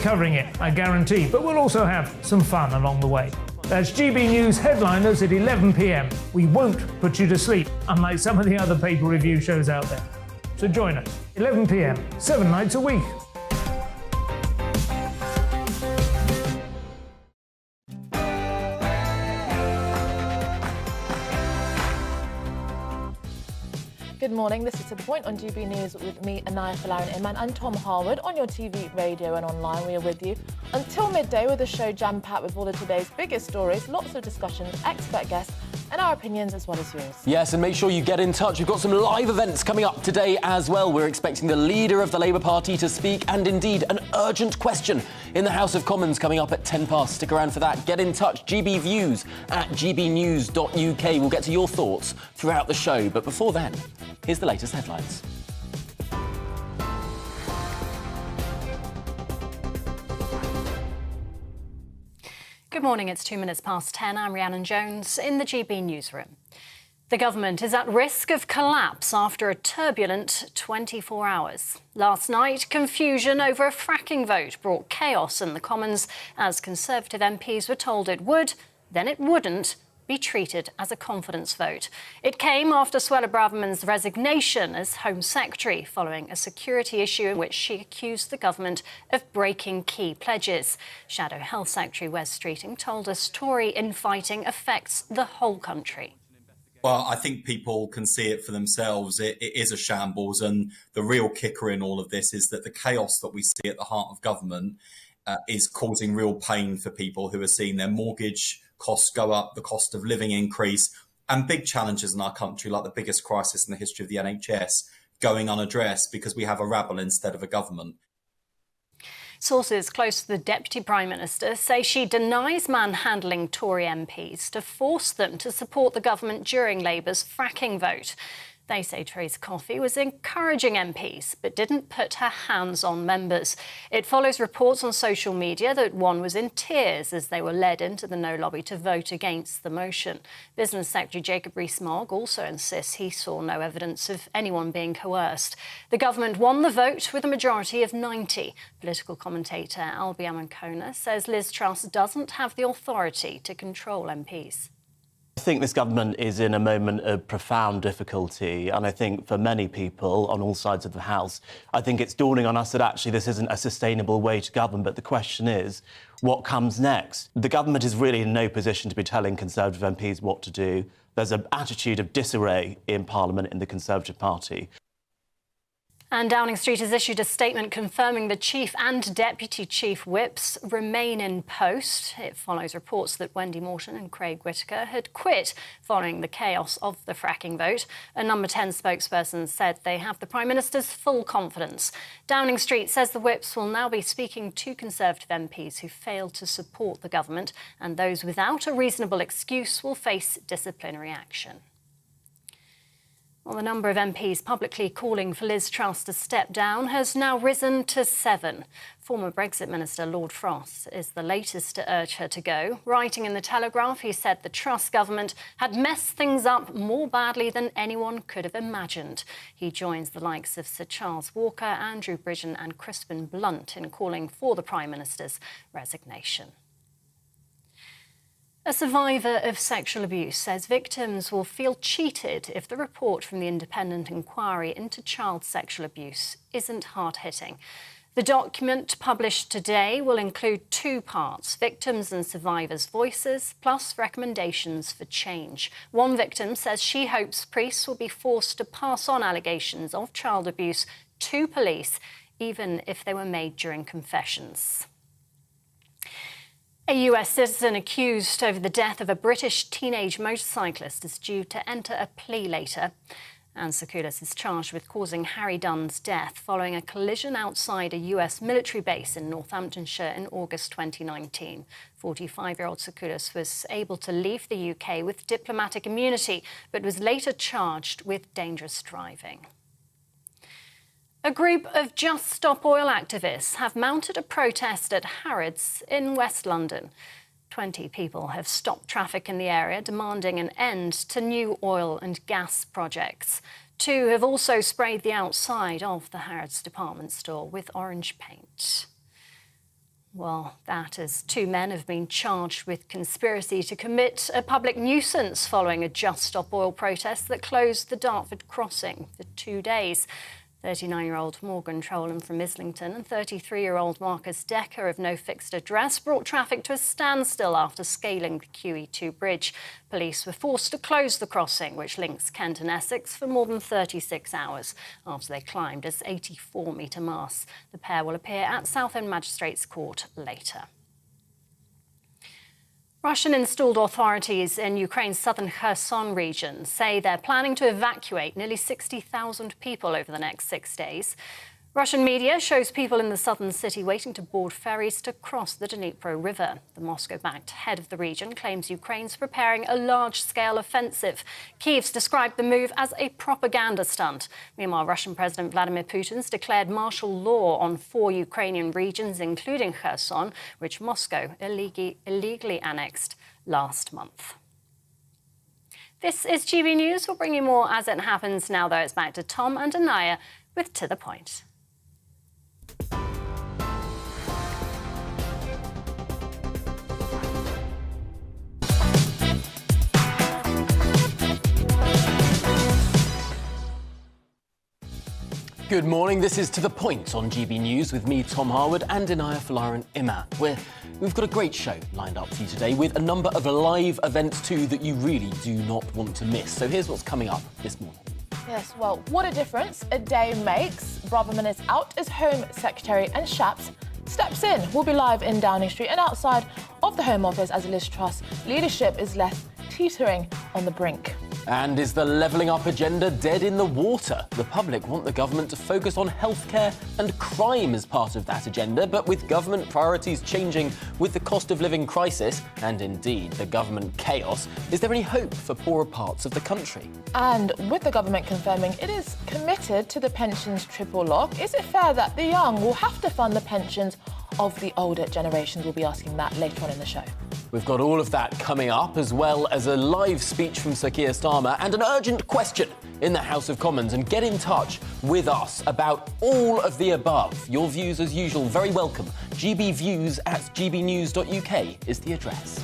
covering it, I guarantee, but we'll also have some fun along the way. That's GB News headliners at 11 p.m. We won't put you to sleep, unlike some of the other paper review shows out there. So join us, 11 p.m, 7 nights a week. Good morning, this is The Point on GB News with me, Anaya Falarin-Iman, and Tom Harwood. On your TV, radio and online, we are with you until midday with a show jam-packed with all of today's biggest stories, lots of discussions, expert guests, and our opinions as well as yours. Yes, and make sure you get in touch. We've got some live events coming up today as well. We're expecting the leader of the Labour Party to speak, and indeed an urgent question in the House of Commons coming up at 10 past. Stick around for that. Get in touch. GB Views at gbnews.uk. We'll get to your thoughts throughout the show. But before then, here's the latest headlines. Good morning, it's 2 minutes past 10. I'm Rhiannon Jones in the GB newsroom. The government is at risk of collapse after a turbulent 24 hours. Last night, confusion over a fracking vote brought chaos in the Commons as Conservative MPs were told it would, then it wouldn't, be treated as a confidence vote. It came after Suella Braverman's resignation as Home Secretary following a security issue in which she accused the government of breaking key pledges. Shadow Health Secretary Wes Streeting told us Tory infighting affects the whole country. Well, I think people can see it for themselves. It is a shambles, and the real kicker in all of this is that the chaos that we see at the heart of government is causing real pain for people who are seeing their mortgage costs go up, the cost of living increase, and big challenges in our country, like the biggest crisis in the history of the NHS, going unaddressed because we have a rabble instead of a government. Sources close to the Deputy Prime Minister say she denies manhandling Tory MPs to force them to support the government during Labour's fracking vote. They say Theresa Coffey was encouraging MPs but didn't put her hands on members. It follows reports on social media that one was in tears as they were led into the No lobby to vote against the motion. Business Secretary Jacob Rees-Mogg also insists he saw no evidence of anyone being coerced. The government won the vote with a majority of 90. Political commentator Albi Amankona says Liz Truss doesn't have the authority to control MPs. I think this government is in a moment of profound difficulty, and I think for many people on all sides of the House, I think it's dawning on us that actually this isn't a sustainable way to govern. But the question is, what comes next? The government is really in no position to be telling Conservative MPs what to do. There's an attitude of disarray in Parliament in the Conservative Party. And Downing Street has issued a statement confirming the Chief and Deputy Chief Whips remain in post. It follows reports that Wendy Morton and Craig Whitaker had quit following the chaos of the fracking vote. A Number 10 spokesperson said they have the Prime Minister's full confidence. Downing Street says the Whips will now be speaking to Conservative MPs who failed to support the government, and those without a reasonable excuse will face disciplinary action. Well, the number of MPs publicly calling for Liz Truss to step down has now risen to 7. Former Brexit Minister Lord Frost is the latest to urge her to go. Writing in The Telegraph, he said the Truss government had messed things up more badly than anyone could have imagined. He joins the likes of Sir Charles Walker, Andrew Bridgen and Crispin Blunt in calling for the Prime Minister's resignation. A survivor of sexual abuse says victims will feel cheated if the report from the independent inquiry into child sexual abuse isn't hard-hitting. The document published today will include 2 parts, victims' and survivors' voices, plus recommendations for change. One victim says she hopes priests will be forced to pass on allegations of child abuse to police, even if they were made during confessions. A US citizen accused over the death of a British teenage motorcyclist is due to enter a plea later. Anne Sakoulas is charged with causing Harry Dunn's death following a collision outside a US military base in Northamptonshire in August 2019. 45-year-old Sakoulas was able to leave the UK with diplomatic immunity, but was later charged with dangerous driving. A group of Just Stop Oil activists have mounted a protest at Harrods in West London. 20 people have stopped traffic in the area, demanding an end to new oil and gas projects. 2 have also sprayed the outside of the Harrods department store with orange paint. Well, that as 2 men have been charged with conspiracy to commit a public nuisance following a Just Stop Oil protest that closed the Dartford crossing for 2 days. 39-year-old Morgan Trolan from Islington and 33-year-old Marcus Decker of no fixed address brought traffic to a standstill after scaling the QE2 bridge. Police were forced to close the crossing, which links Kent and Essex, for more than 36 hours after they climbed its 84-metre mast. The pair will appear at Southend Magistrates Court later. Russian-installed authorities in Ukraine's southern Kherson region say they're planning to evacuate nearly 60,000 people over the next 6 days. Russian media shows people in the southern city waiting to board ferries to cross the Dnipro River. The Moscow-backed head of the region claims Ukraine's preparing a large-scale offensive. Kyiv's described the move as a propaganda stunt. Meanwhile, Russian President Vladimir Putin's declared martial law on 4 Ukrainian regions, including Kherson, which Moscow illegally annexed last month. This is GB News. We'll bring you more as it happens now, though. It's back to Tom and Anaya with To The Point. Good morning, this is To The Point on GB News with me, Tom Harwood, and Inaya Falarin Ima. We've got a great show lined up for you today with a number of live events too that you really do not want to miss. So here's what's coming up this morning. Yes, well, what a difference a day makes. Braverman is out as Home Secretary and Shapps steps in. We'll be live in Downing Street and outside of the Home Office as Liz Truss leadership is left teetering on the brink. And is the levelling up agenda dead in the water? The public want the government to focus on healthcare and crime as part of that agenda, but with government priorities changing with the cost of living crisis and indeed the government chaos, is there any hope for poorer parts of the country? And with the government confirming it is committed to the pensions triple lock, is it fair that the young will have to fund the pensions of the older generations? We'll be asking that later on in the show. We've got all of that coming up, as well as a live speech from Sir Keir Starmer and an urgent question in the House of Commons. And get in touch with us about all of the above. Your views, as usual, very welcome. gbviews@gbnews.uk is the address.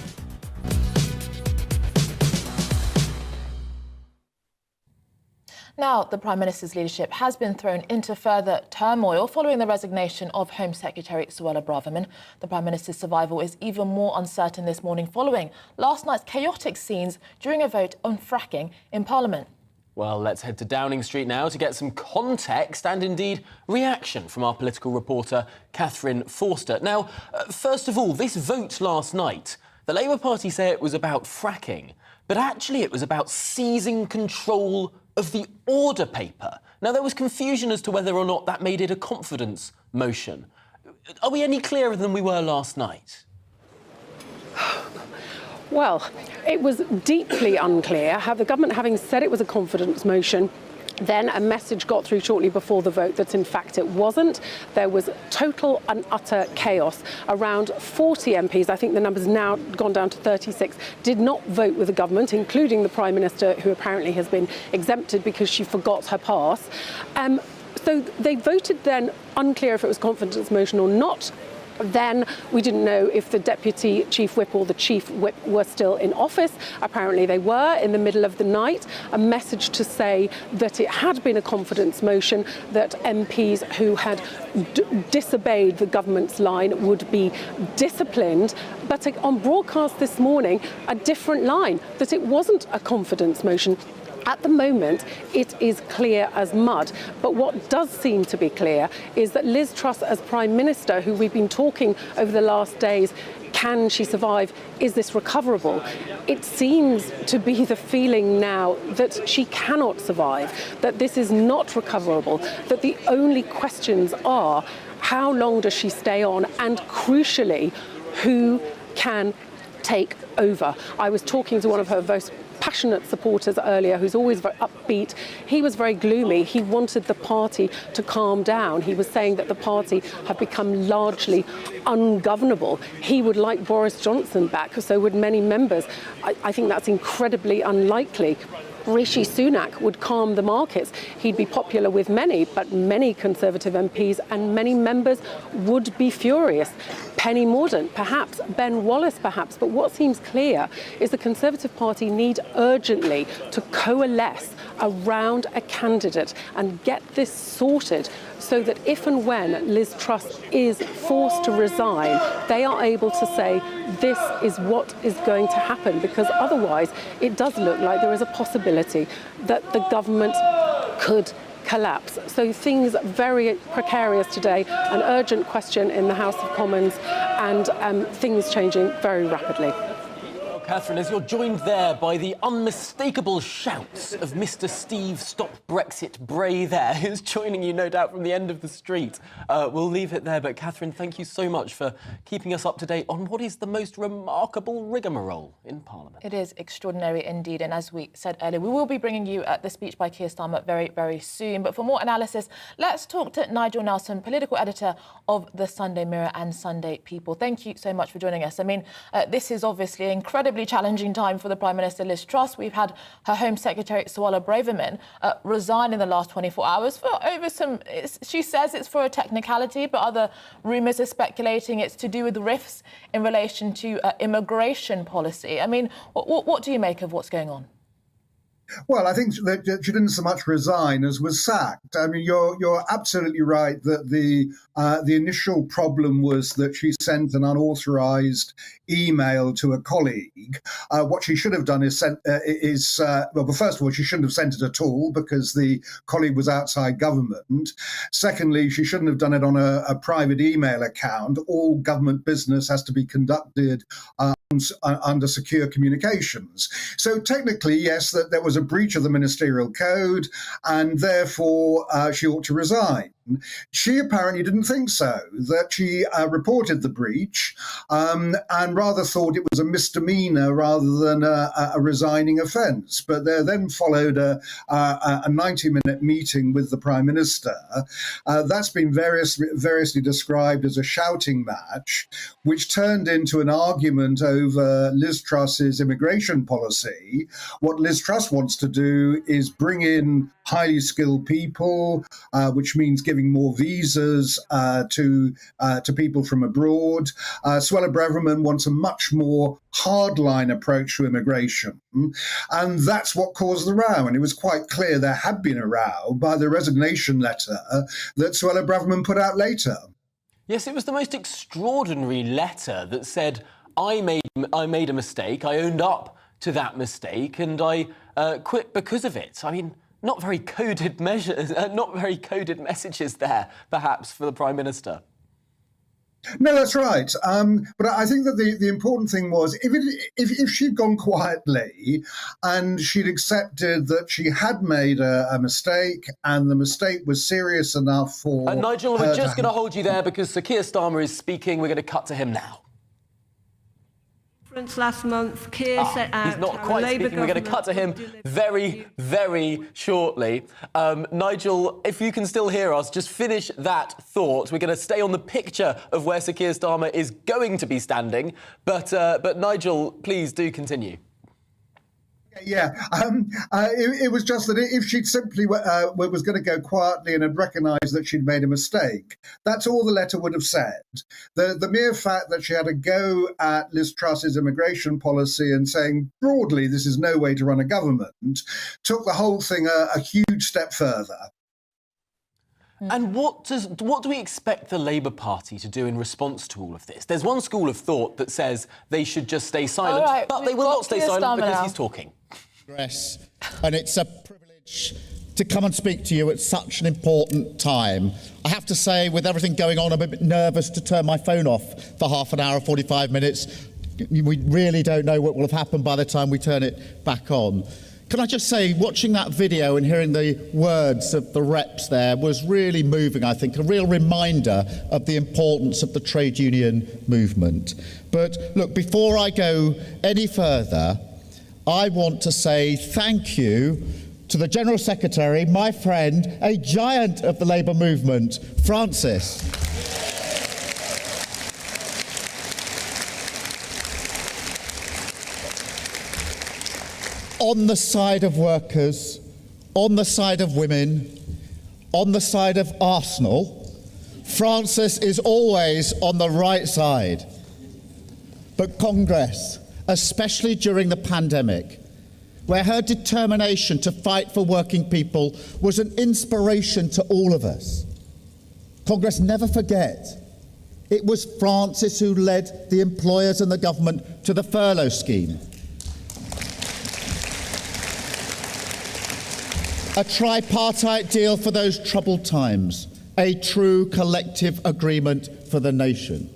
Now, the Prime Minister's leadership has been thrown into further turmoil following the resignation of Home Secretary Suella Braverman. The Prime Minister's survival is even more uncertain this morning following last night's chaotic scenes during a vote on fracking in Parliament. Well, let's head to Downing Street now to get some context and indeed reaction from our political reporter, Catherine Forster. Now, first of all, this vote last night, the Labour Party say it was about fracking, but actually it was about seizing control of the order paper. Now, there was confusion as to whether or not that made it a confidence motion. Are we any clearer than we were last night? Well, it was deeply unclear. The government, having said it was a confidence motion, then a message got through shortly before the vote that in fact it wasn't. There was total and utter chaos. Around 40 MPs, I think the number's now gone down to 36, did not vote with the government, including the Prime Minister, who apparently has been exempted because she forgot her pass. So they voted then, unclear if it was confidence motion or not. Then we didn't know if the Deputy Chief Whip or the Chief Whip were still in office. Apparently they were in the middle of the night. A message to say that it had been a confidence motion, that MPs who had disobeyed the government's line would be disciplined. But on broadcast this morning, a different line, that it wasn't a confidence motion. At the moment, it is clear as mud. But what does seem to be clear is that Liz Truss, as Prime Minister, who we've been talking over the last days, can she survive? Is this recoverable? It seems to be the feeling now that she cannot survive, that this is not recoverable, that the only questions are how long does she stay on, and crucially, who can take over? I was talking to one of her most passionate supporters earlier, who's always very upbeat. He was very gloomy. He wanted the party to calm down. He was saying that the party have become largely ungovernable. He would like Boris Johnson back, so would many members. I think that's incredibly unlikely. Rishi Sunak would calm the markets. He'd be popular with many, but many Conservative MPs and many members would be furious. Penny Mordaunt, perhaps, Ben Wallace, perhaps, but what seems clear is the Conservative Party need urgently to coalesce around a candidate and get this sorted so that if and when Liz Truss is forced to resign, they are able to say this is what is going to happen, because otherwise it does look like there is a possibility that the government could collapse. So things very precarious today, an urgent question in the House of Commons, and things changing very rapidly. Catherine, as you're joined there by the unmistakable shouts of Mr. Steve Stop Brexit Bray there, who's joining you, no doubt, from the end of the street. We'll leave it there, but Catherine, thank you so much for keeping us up to date on what is the most remarkable rigmarole in Parliament. It is extraordinary indeed, and as we said earlier, we will be bringing you the speech by Keir Starmer very, very soon. But for more analysis, let's talk to Nigel Nelson, political editor of the Sunday Mirror and Sunday People. Thank you so much for joining us. I mean, this is obviously incredibly challenging time for the Prime Minister Liz Truss. We've had her Home Secretary Suella Braverman resign in the last 24 hours for over some... She says it's for a technicality, but other rumours are speculating it's to do with rifts in relation to immigration policy. I mean, what do you make of what's going on? Well, I think that she didn't so much resign as was sacked. I mean, you're absolutely right that the initial problem was that she sent an unauthorised email to a colleague. What she should have done is well, first of all, she shouldn't have sent it at all because the colleague was outside government. Secondly, she shouldn't have done it on a private email account. All government business has to be conducted under secure communications. So technically, yes, that there was a breach of the ministerial code, and therefore she ought to resign. She apparently didn't think so, that she reported the breach and rather thought it was a misdemeanor rather than a resigning offence. But there then followed a 90-minute meeting with the Prime Minister. That's been variously described as a shouting match, which turned into an argument over Liz Truss's immigration policy. What Liz Truss wants to do is bring in highly skilled people, which means giving more visas to people from abroad. Suella Braverman wants a much more hardline approach to immigration, and that's what caused the row. And it was quite clear there had been a row by the resignation letter that Suella Braverman put out later. Yes, it was the most extraordinary letter that said, I made a mistake, I owned up to that mistake, and I quit because of it. I mean, not very coded messages there, perhaps, for the Prime Minister. No, that's right. But I think that the important thing was if she'd gone quietly and she'd accepted that she had made a mistake and the mistake was serious enough for Nigel, we're just going to hold you there because Sir Keir Starmer is speaking. We're going to cut to him now. Last month, Keir set out he's not quite speaking. We're going to cut to him very, very shortly. Nigel, if you can still hear us, just finish that thought. We're going to stay on the picture of where Sir Keir Starmer is going to be standing. But Nigel, please do continue. Yeah, it was just that if she'd simply was going to go quietly and had recognised that she'd made a mistake, that's all the letter would have said. The mere fact that she had a go at Liz Truss's immigration policy and saying broadly this is no way to run a government took the whole thing a huge step further. And what do we expect the Labour Party to do in response to all of this? There's one school of thought that says they should just stay silent, right, but they will not stay silent because he's talking. And it's a privilege to come and speak to you at such an important time. I have to say, with everything going on, I'm a bit nervous to turn my phone off for half an hour, 45 minutes. We really don't know what will have happened by the time we turn it back on. Can I just say, watching that video and hearing the words of the reps there was really moving, I think, a real reminder of the importance of the trade union movement. But look, before I go any further, I want to say thank you to the General Secretary, my friend, a giant of the Labour movement, Francis. on the side of workers, on the side of women, on the side of Arsenal. Frances is always on the right side. But Congress, especially during the pandemic, where her determination to fight for working people was an inspiration to all of us. Congress, never forget, it was Frances who led the employers and the government to the furlough scheme. A tripartite deal for those troubled times, a true collective agreement for the nation.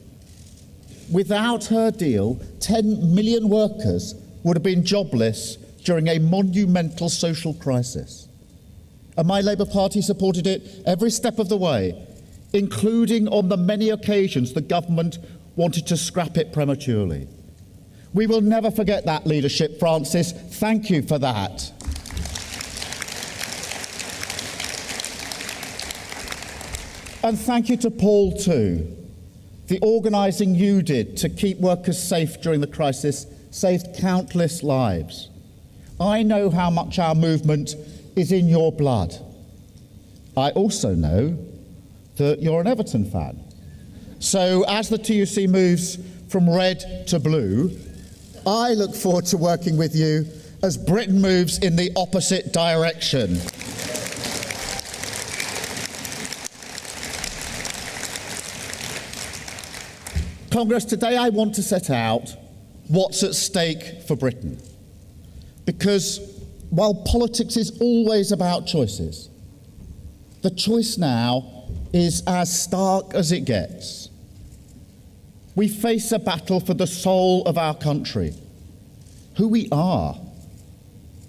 Without her deal, 10 million workers would have been jobless during a monumental social crisis. And my Labour Party supported it every step of the way, including on the many occasions the government wanted to scrap it prematurely. We will never forget that leadership, Frances. Thank you for that. And thank you to Paul too. The organising you did to keep workers safe during the crisis saved countless lives. I know how much our movement is in your blood. I also know that you're an Everton fan. So as the TUC moves from red to blue, I look forward to working with you as Britain moves in the opposite direction. Congress, today I want to set out what's at stake for Britain. Because while politics is always about choices, the choice now is as stark as it gets. We face a battle for the soul of our country, who we are,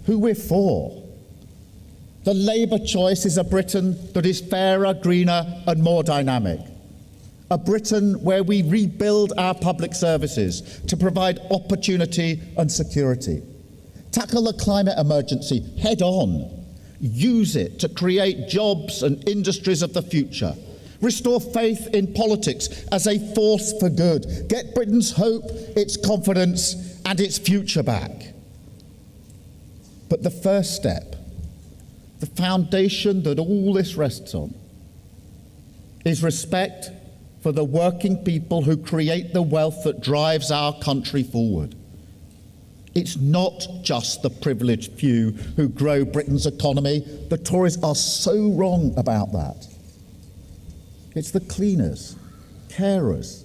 who we're for. The Labour choice is a Britain that is fairer, greener and more dynamic. A Britain where we rebuild our public services to provide opportunity and security. Tackle the climate emergency head on. Use it to create jobs and industries of the future. Restore faith in politics as a force for good. Get Britain's hope, its confidence and its future back. But the first step, the foundation that all this rests on, is respect for the working people who create the wealth that drives our country forward. It's not just the privileged few who grow Britain's economy. The Tories are so wrong about that. It's the cleaners, carers,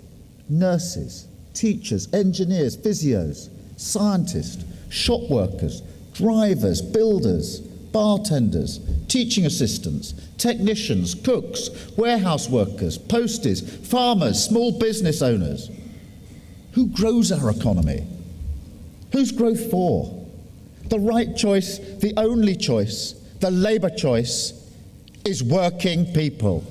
nurses, teachers, engineers, physios, scientists, shop workers, drivers, builders, bartenders, teaching assistants, technicians, cooks, warehouse workers, posties, farmers, small business owners. Who grows our economy? Who's growth for? The right choice, the only choice, the Labour choice, is working people.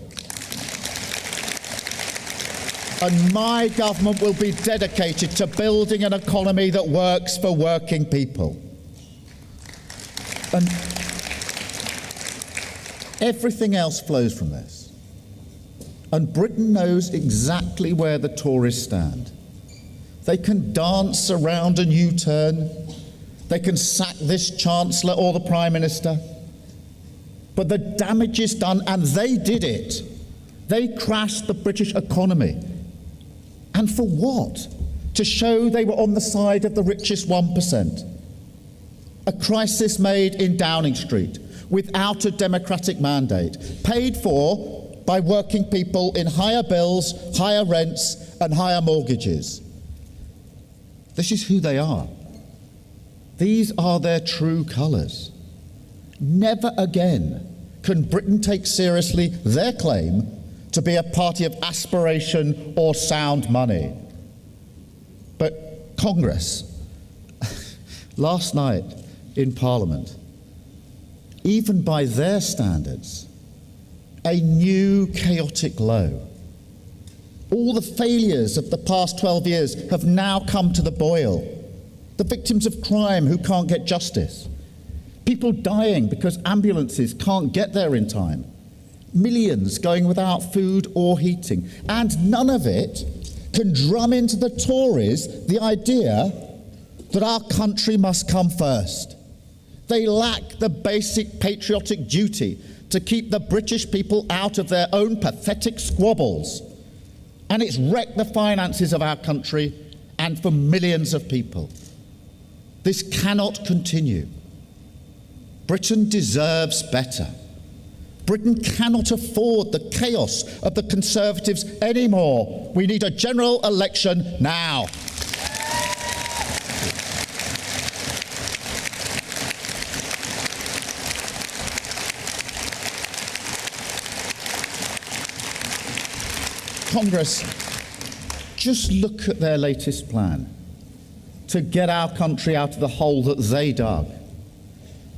And my government will be dedicated to building an economy that works for working people. And everything else flows from this. And Britain knows exactly where the Tories stand. They can dance around a U-turn. They can sack this Chancellor or the Prime Minister. But the damage is done, and they did it. They crashed the British economy. And for what? To show they were on the side of the richest 1%. A crisis made in Downing Street without a democratic mandate, paid for by working people in higher bills, higher rents and higher mortgages. This is who they are. These are their true colours. Never again can Britain take seriously their claim to be a party of aspiration or sound money. But Congress, last night in Parliament, even by their standards, a new chaotic low. All the failures of the past 12 years have now come to the boil. The victims of crime who can't get justice. People dying because ambulances can't get there in time. Millions going without food or heating. And none of it can drum into the Tories the idea that our country must come first. They lack the basic patriotic duty to keep the British people out of their own pathetic squabbles. And it's wrecked the finances of our country and for millions of people. This cannot continue. Britain deserves better. Britain cannot afford the chaos of the Conservatives anymore. We need a general election now. Congress, just look at their latest plan to get our country out of the hole that they dug.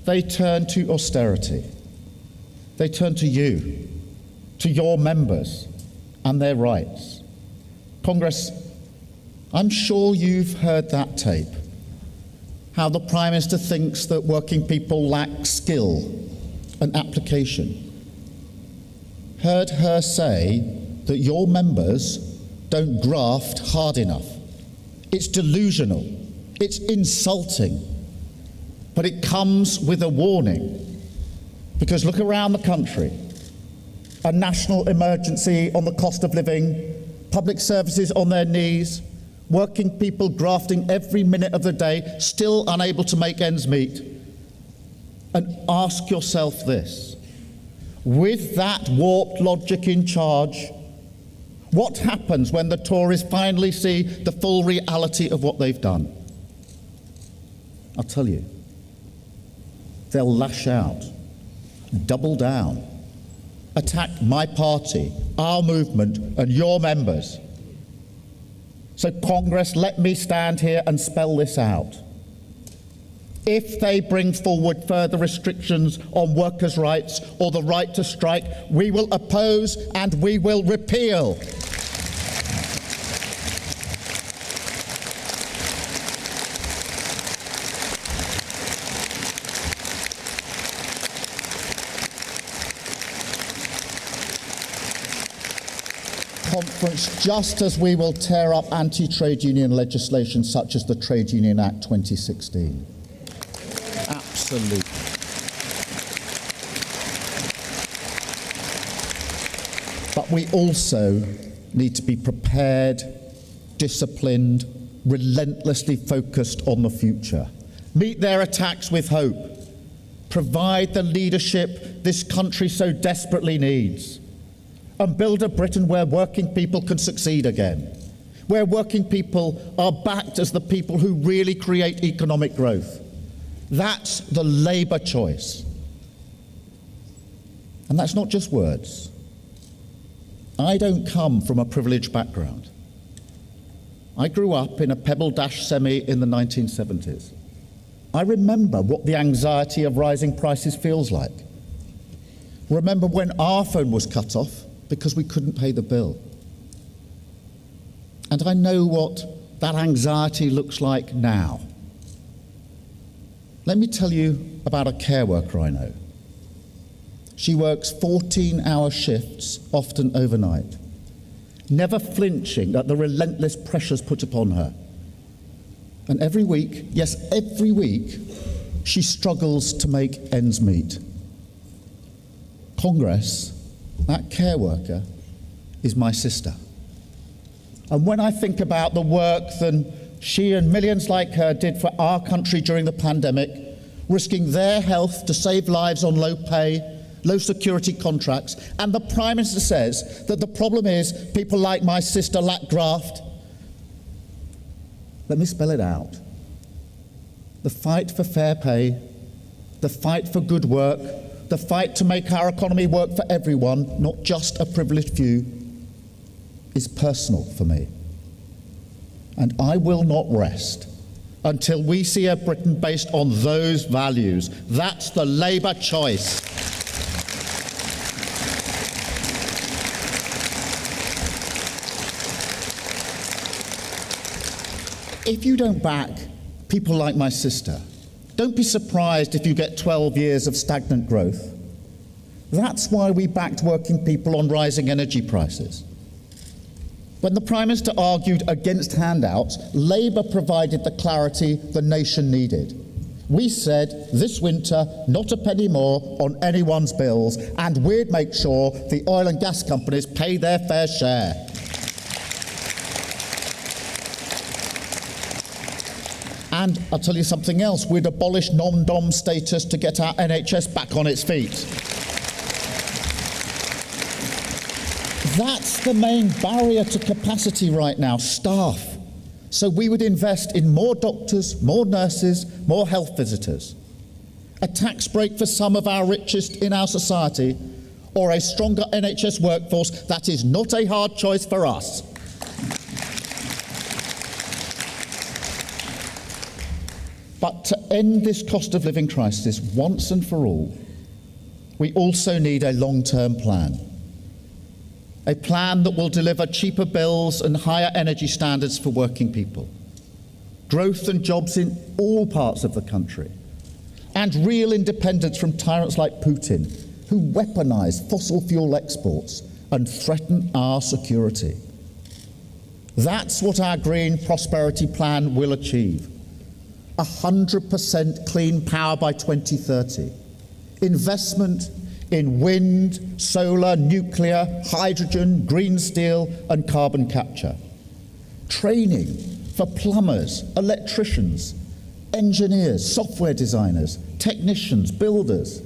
They turn to austerity. They turn to you, to your members and their rights. Congress, I'm sure you've heard that tape, how the Prime Minister thinks that working people lack skill and application. Heard her say that your members don't graft hard enough. It's delusional, it's insulting, but it comes with a warning. Because look around the country, a national emergency on the cost of living, public services on their knees, working people grafting every minute of the day, still unable to make ends meet. And ask yourself this, with that warped logic in charge, what happens when the Tories finally see the full reality of what they've done? I'll tell you, they'll lash out, double down, attack my party, our movement, and your members. So Congress, let me stand here and spell this out. If they bring forward further restrictions on workers' rights or the right to strike, we will oppose and we will repeal. Conference, just as we will tear up anti-trade union legislation such as the Trade Union Act 2016. Absolutely. But we also need to be prepared, disciplined, relentlessly focused on the future. Meet their attacks with hope. Provide the leadership this country so desperately needs. And build a Britain where working people can succeed again, where working people are backed as the people who really create economic growth. That's the Labour choice. And that's not just words. I don't come from a privileged background. I grew up in a Pebble Dash semi in the 1970s. I remember what the anxiety of rising prices feels like. Remember when our phone was cut off because we couldn't pay the bill. And I know what that anxiety looks like now. Let me tell you about a care worker I know. She works 14-hour shifts, often overnight, never flinching at the relentless pressures put upon her. And every week, yes, every week, she struggles to make ends meet. Congress, that care worker, is my sister. And when I think about the work that she and millions like her did for our country during the pandemic, risking their health to save lives on low pay, low security contracts, and the Prime Minister says that the problem is people like my sister lack graft, let me spell it out. The fight for fair pay, the fight for good work, the fight to make our economy work for everyone, not just a privileged few, is personal for me. And I will not rest until we see a Britain based on those values. That's the Labour choice. If you don't back people like my sister, don't be surprised if you get 12 years of stagnant growth. That's why we backed working people on rising energy prices. When the Prime Minister argued against handouts, Labour provided the clarity the nation needed. We said this winter, not a penny more on anyone's bills, and we'd make sure the oil and gas companies pay their fair share. And I'll tell you something else, we'd abolish non-dom status to get our NHS back on its feet. That's the main barrier to capacity right now, staff. So we would invest in more doctors, more nurses, more health visitors, a tax break for some of our richest in our society, or a stronger NHS workforce. That is not a hard choice for us. But to end this cost of living crisis once and for all, we also need a long-term plan. A plan that will deliver cheaper bills and higher energy standards for working people, growth and jobs in all parts of the country, and real independence from tyrants like Putin, who weaponise fossil fuel exports and threaten our security. That's what our Green Prosperity Plan will achieve. 100% clean power by 2030. Investment in wind, solar, nuclear, hydrogen, green steel and carbon capture. Training for plumbers, electricians, engineers, software designers, technicians, builders.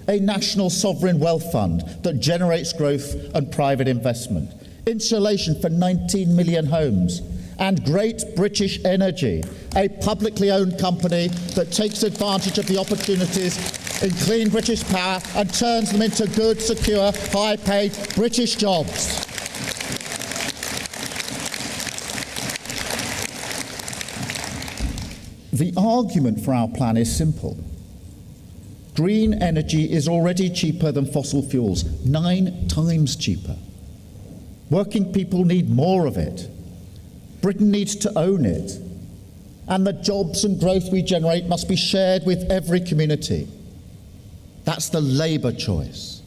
A national sovereign wealth fund that generates growth and private investment. Insulation for 19 million homes. And Great British Energy, a publicly owned company that takes advantage of the opportunities in clean British power and turns them into good, secure, high-paid British jobs. The argument for our plan is simple. Green energy is already cheaper than fossil fuels, 9 times cheaper. Working people need more of it. Britain needs to own it. And the jobs and growth we generate must be shared with every community. That's the Labour choice.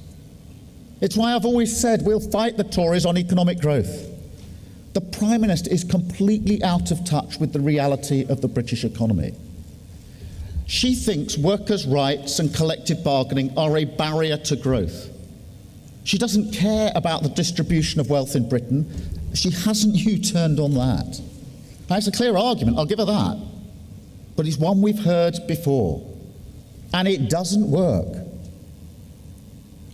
It's why I've always said we'll fight the Tories on economic growth. The Prime Minister is completely out of touch with the reality of the British economy. She thinks workers' rights and collective bargaining are a barrier to growth. She doesn't care about the distribution of wealth in Britain. She hasn't U-turned on that. Now, it's a clear argument, I'll give her that. But it's one we've heard before. And it doesn't work.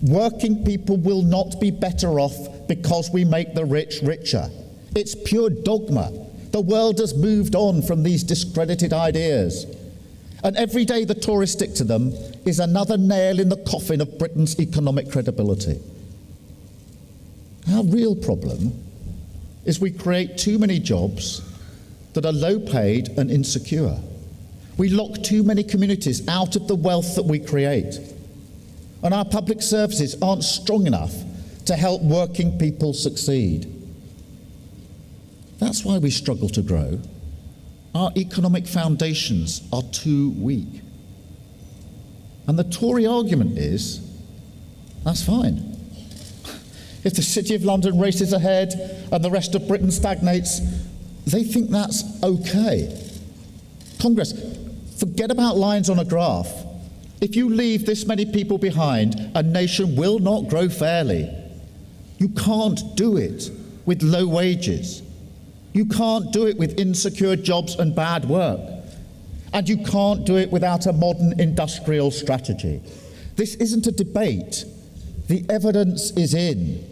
Working people will not be better off because we make the rich richer. It's pure dogma. The world has moved on from these discredited ideas. And every day the Tories stick to them is another nail in the coffin of Britain's economic credibility. Our real problem is we create too many jobs that are low paid and insecure. We lock too many communities out of the wealth that we create. And our public services aren't strong enough to help working people succeed. That's why we struggle to grow. Our economic foundations are too weak. And the Tory argument is, that's fine. If the City of London races ahead and the rest of Britain stagnates, they think that's okay. Congress, forget about lines on a graph. If you leave this many people behind, a nation will not grow fairly. You can't do it with low wages. You can't do it with insecure jobs and bad work. And you can't do it without a modern industrial strategy. This isn't a debate. The evidence is in.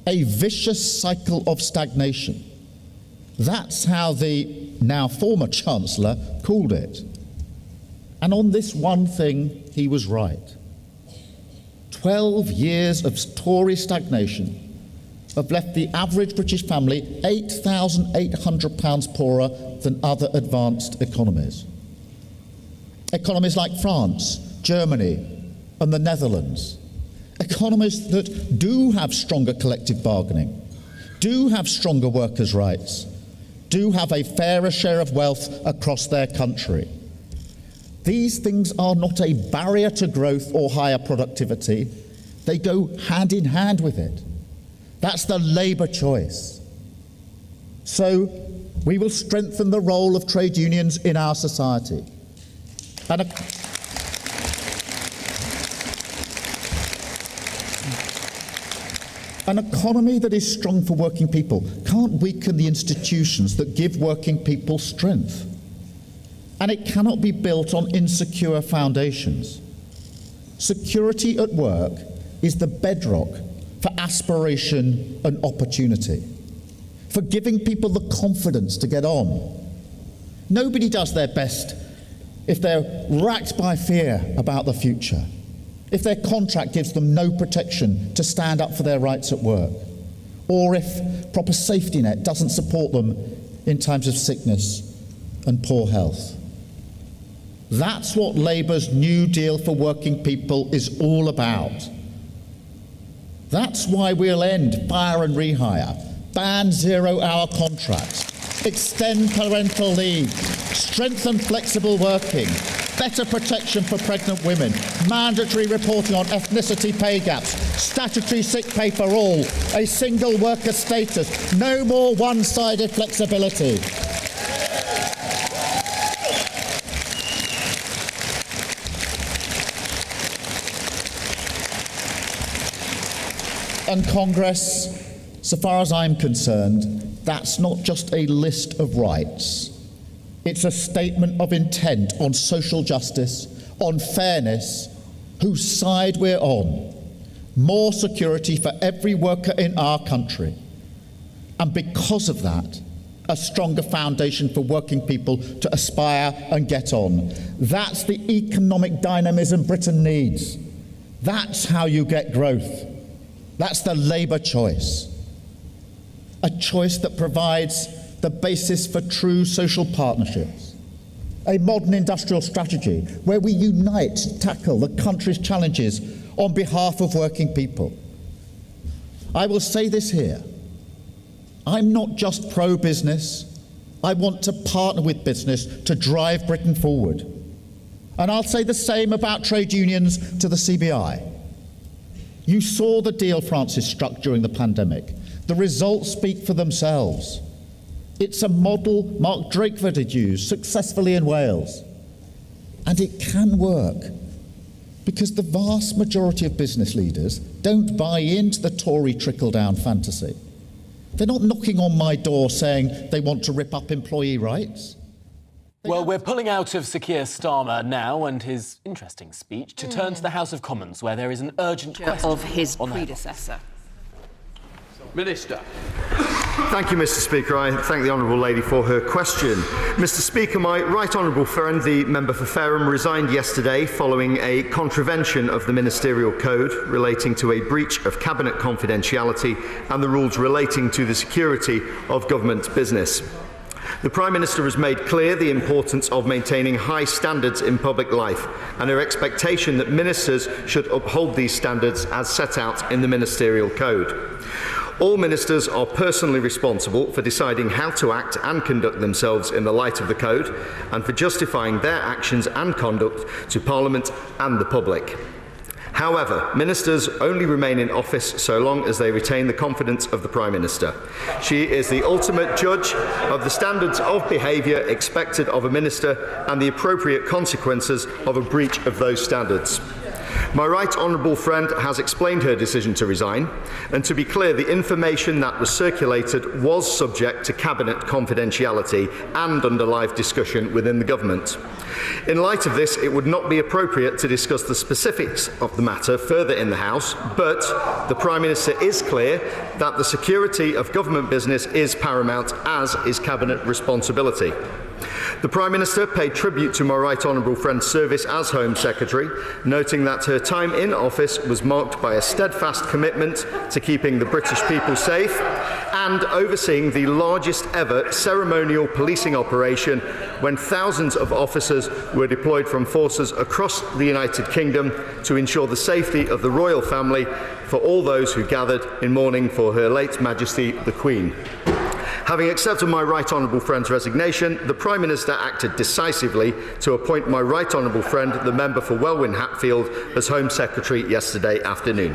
A vicious cycle of stagnation. That's how the now former Chancellor called it. And on this one thing, he was right. 12 years of Tory stagnation have left the average British family £8,800 poorer than other advanced economies. Economies like France, Germany, and the Netherlands. Economies that do have stronger collective bargaining, do have stronger workers' rights, do have a fairer share of wealth across their country. These things are not a barrier to growth or higher productivity. They go hand in hand with it. That's the Labour choice. So We will strengthen the role of trade unions in our society. An economy that is strong for working people can't weaken the institutions that give working people strength. And it cannot be built on insecure foundations. Security at work is the bedrock for aspiration and opportunity, for giving people the confidence to get on. Nobody does their best if they're racked by fear about the future, if their contract gives them no protection to stand up for their rights at work, or if proper safety net doesn't support them in times of sickness and poor health. That's what Labour's New Deal for working people is all about. That's why we'll end fire and rehire, ban zero-hour contracts, extend parental leave, strengthen flexible working, better protection for pregnant women, mandatory reporting on ethnicity pay gaps, statutory sick pay for all, a single worker status, no more one-sided flexibility. And Congress, so far as I'm concerned, that's not just a list of rights. It's a statement of intent on social justice, on fairness, whose side we're on. More security for every worker in our country. And because of that, a stronger foundation for working people to aspire and get on. That's the economic dynamism Britain needs. That's how you get growth. That's the Labour choice. A choice that provides the basis for true social partnerships. A modern industrial strategy where we unite to tackle the country's challenges on behalf of working people. I will say this here. I'm not just pro-business. I want to partner with business to drive Britain forward. And I'll say the same about trade unions to the CBI. You saw the deal Francis struck during the pandemic. The results speak for themselves. It's a model Mark Drakeford had used successfully in Wales. And it can work because the vast majority of business leaders don't buy into the Tory trickle-down fantasy. They're not knocking on my door saying they want to rip up employee rights. Well, we're pulling out of Sir Keir Starmer now and his interesting speech to turn to the House of Commons, where there is an urgent question of his predecessor. Minister. Thank you, Mr. Speaker. I thank the honourable lady for her question. Mr. Speaker, my right honourable friend, the member for Fareham, resigned yesterday following a contravention of the ministerial code relating to a breach of cabinet confidentiality and the rules relating to the security of government business. The Prime Minister has made clear the importance of maintaining high standards in public life and her expectation that ministers should uphold these standards as set out in the ministerial code. All ministers are personally responsible for deciding how to act and conduct themselves in the light of the code and for justifying their actions and conduct to Parliament and the public. However, ministers only remain in office so long as they retain the confidence of the Prime Minister. She is the ultimate judge of the standards of behaviour expected of a minister and the appropriate consequences of a breach of those standards. My right honourable friend has explained her decision to resign, and to be clear, the information that was circulated was subject to cabinet confidentiality and under live discussion within the government. In light of this, it would not be appropriate to discuss the specifics of the matter further in the House, but the Prime Minister is clear that the security of government business is paramount, as is cabinet responsibility. The Prime Minister paid tribute to my right honourable friend's service as Home Secretary, noting that her time in office was marked by a steadfast commitment to keeping the British people safe and overseeing the largest ever ceremonial policing operation when thousands of officers were deployed from forces across the United Kingdom to ensure the safety of the royal family for all those who gathered in mourning for Her late Majesty the Queen. Having accepted my right honourable friend's resignation, the Prime Minister acted decisively to appoint my right honourable friend, the member for Welwyn-Hatfield, as Home Secretary yesterday afternoon.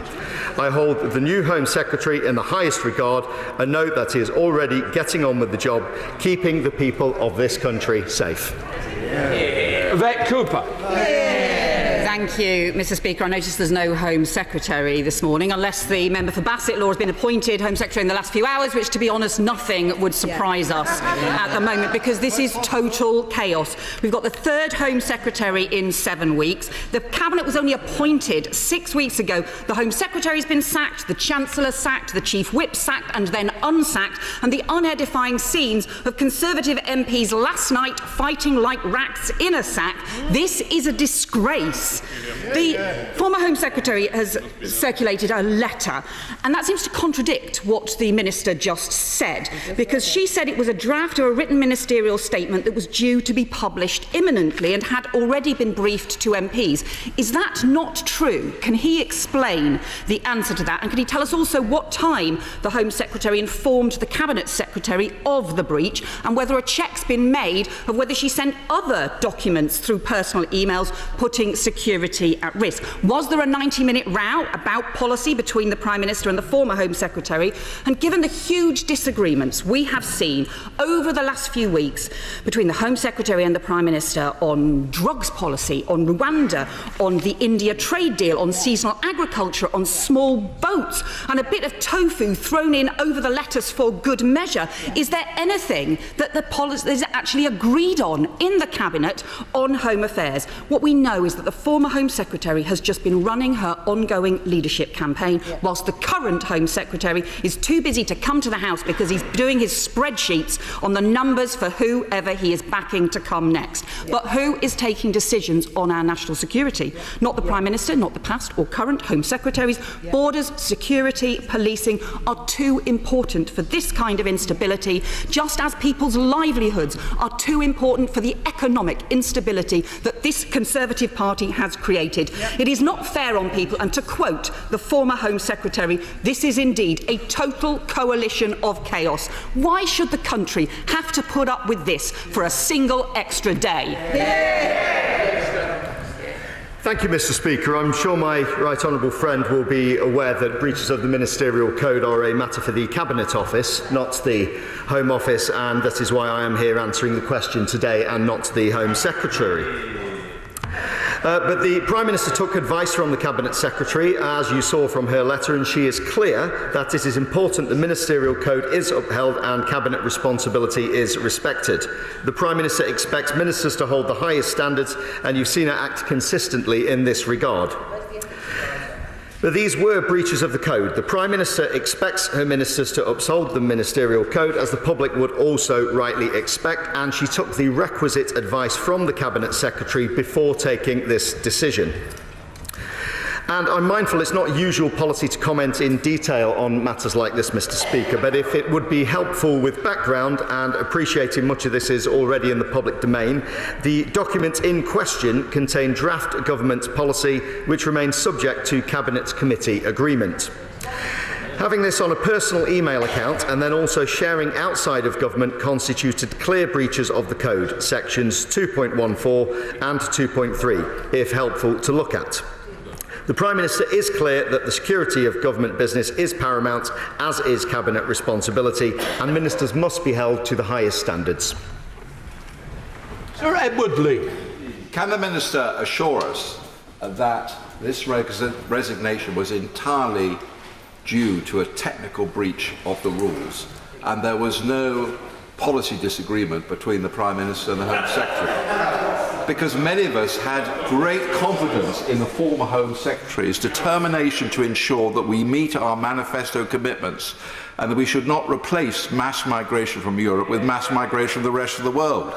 I hold the new Home Secretary in the highest regard and note that he is already getting on with the job, keeping the people of this country safe. Yvette Cooper. Thank you, Mr. Speaker. I notice there's no Home Secretary this morning, unless the member for Bassett Law has been appointed Home Secretary in the last few hours, which, to be honest, nothing would surprise us at the moment, because this is total chaos. We've got the third Home Secretary in 7 weeks. The Cabinet was only appointed 6 weeks ago. The Home Secretary has been sacked, the Chancellor sacked, the Chief Whip sacked and then unsacked, and the unedifying scenes of Conservative MPs last night fighting like rats in a sack. This is a disgrace. The former Home Secretary has circulated a letter, and that seems to contradict what the Minister just said, because she said it was a draft of a written ministerial statement that was due to be published imminently and had already been briefed to MPs. Is that not true? Can he explain the answer to that? And can he tell us also what time the Home Secretary informed the Cabinet Secretary of the breach, and whether a check's been made of whether she sent other documents through personal emails putting security at risk? Was there a 90-minute row about policy between the Prime Minister and the former Home Secretary? And given the huge disagreements we have seen over the last few weeks between the Home Secretary and the Prime Minister on drugs policy, on Rwanda, on the India trade deal, on seasonal agriculture, on small boats, and a bit of tofu thrown in over the lettuce for good measure, is there anything that the policy is actually agreed on in the Cabinet on home affairs? What we know is that the former Home Secretary has just been running her ongoing leadership campaign, whilst the current Home Secretary is too busy to come to the House because he's doing his spreadsheets on the numbers for whoever he is backing to come next. But who is taking decisions on our national security? Not the Prime Minister, not the past or current Home Secretaries. Borders, security, policing are too important for this kind of instability, just as people's livelihoods are too important for the economic instability that this Conservative Party has created. It is not fair on people, and to quote the former Home Secretary, this is indeed a total coalition of chaos. Why should the country have to put up with this for a single extra day? Thank you, Mr. Speaker. I'm sure my right honourable friend will be aware that breaches of the ministerial code are a matter for the Cabinet Office, not the Home Office, and that is why I am here answering the question today and not the Home Secretary. But the Prime Minister took advice from the Cabinet Secretary, as you saw from her letter, and she is clear that it is important the ministerial code is upheld and Cabinet responsibility is respected. The Prime Minister expects ministers to hold the highest standards, and you've seen her act consistently in this regard. But these were breaches of the code. The Prime Minister expects her ministers to uphold the ministerial code, as the public would also rightly expect, and she took the requisite advice from the Cabinet Secretary before taking this decision. And I'm mindful it's not usual policy to comment in detail on matters like this, Mr. Speaker, but if it would be helpful with background, and appreciating much of this is already in the public domain, the documents in question contain draft government policy which remains subject to Cabinet Committee agreement. Having this on a personal email account and then also sharing outside of government constituted clear breaches of the code, sections 2.14 and 2.3, if helpful to look at. The Prime Minister is clear that the security of government business is paramount, as is Cabinet responsibility, and ministers must be held to the highest standards. Sir Edward Lee. Can the Minister assure us that this resignation was entirely due to a technical breach of the rules, and there was no policy disagreement between the Prime Minister and the Home Secretary? Because many of us had great confidence in the former Home Secretary's determination to ensure that we meet our manifesto commitments and that we should not replace mass migration from Europe with mass migration from the rest of the world.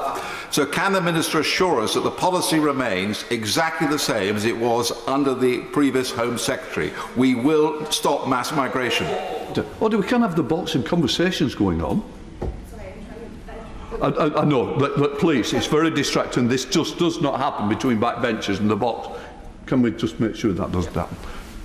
So can the Minister assure us that the policy remains exactly the same as it was under the previous Home Secretary? We will stop mass migration. Well, we can't have the boxing conversations going on. I know, but please, it's very distracting. This just does not happen between backbenchers and the box. Can we just make sure that doesn't happen?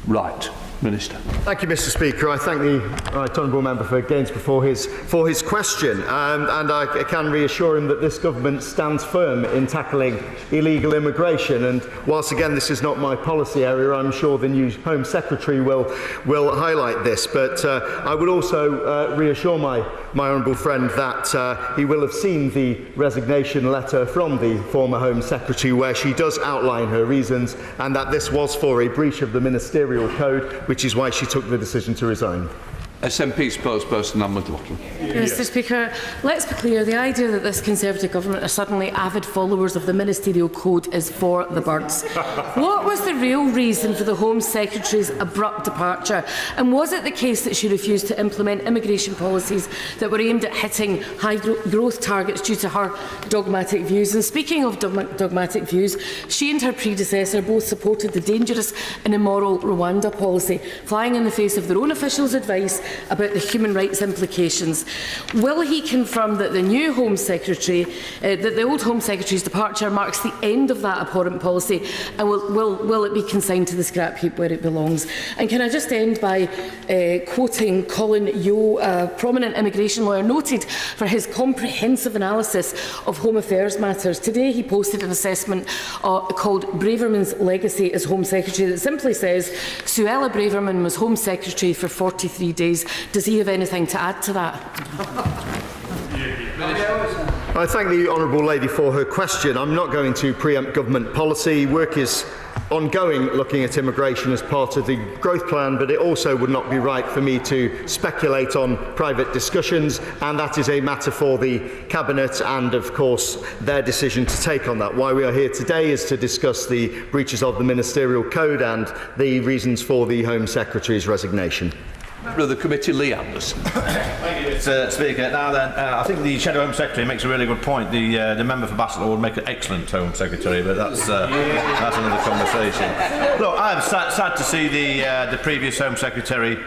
Right. Minister. Thank you, Mr. Speaker. I thank the Right Honourable Member for Gainsborough for his question, and I can reassure him that this government stands firm in tackling illegal immigration. And whilst again this is not my policy area, I'm sure the new Home Secretary will highlight this. But I would also reassure my honourable friend that he will have seen the resignation letter from the former Home Secretary, where she does outline her reasons, and that this was for a breach of the ministerial code, which is why she took the decision to resign. SNP spokesperson Number Dwatton. Mr. Speaker, let's be clear, the idea that this Conservative government are suddenly avid followers of the ministerial code is for the birds. What was the real reason for the Home Secretary's abrupt departure? And was it the case that she refused to implement immigration policies that were aimed at hitting high growth targets due to her dogmatic views? And speaking of dogmatic views, she and her predecessor both supported the dangerous and immoral Rwanda policy, flying in the face of their own officials' advice about the human rights implications. Will he confirm that the new Home Secretary, that the old Home Secretary's departure marks the end of that abhorrent policy, and will it be consigned to the scrap heap where it belongs? And can I just end by quoting Colin Yeo, a prominent immigration lawyer noted for his comprehensive analysis of Home Affairs matters. Today he posted an assessment called Braverman's Legacy as Home Secretary that simply says Suella Braverman was Home Secretary for 43 days. Does he have anything to add to that? I thank the honourable lady for her question. I'm not going to preempt government policy. Work is ongoing looking at immigration as part of the growth plan, but it also would not be right for me to speculate on private discussions, and that is a matter for the Cabinet and, of course, their decision to take on that. Why we are here today is to discuss the breaches of the ministerial code and the reasons for the Home Secretary's resignation. Member of the committee, Lee Anderson. Thank you, Mr. Speaker. Now then, I think the Shadow Home Secretary makes a really good point. The member for Bassetlaw would make an excellent Home Secretary, but that's another conversation. Look, I'm sad to see the previous Home Secretary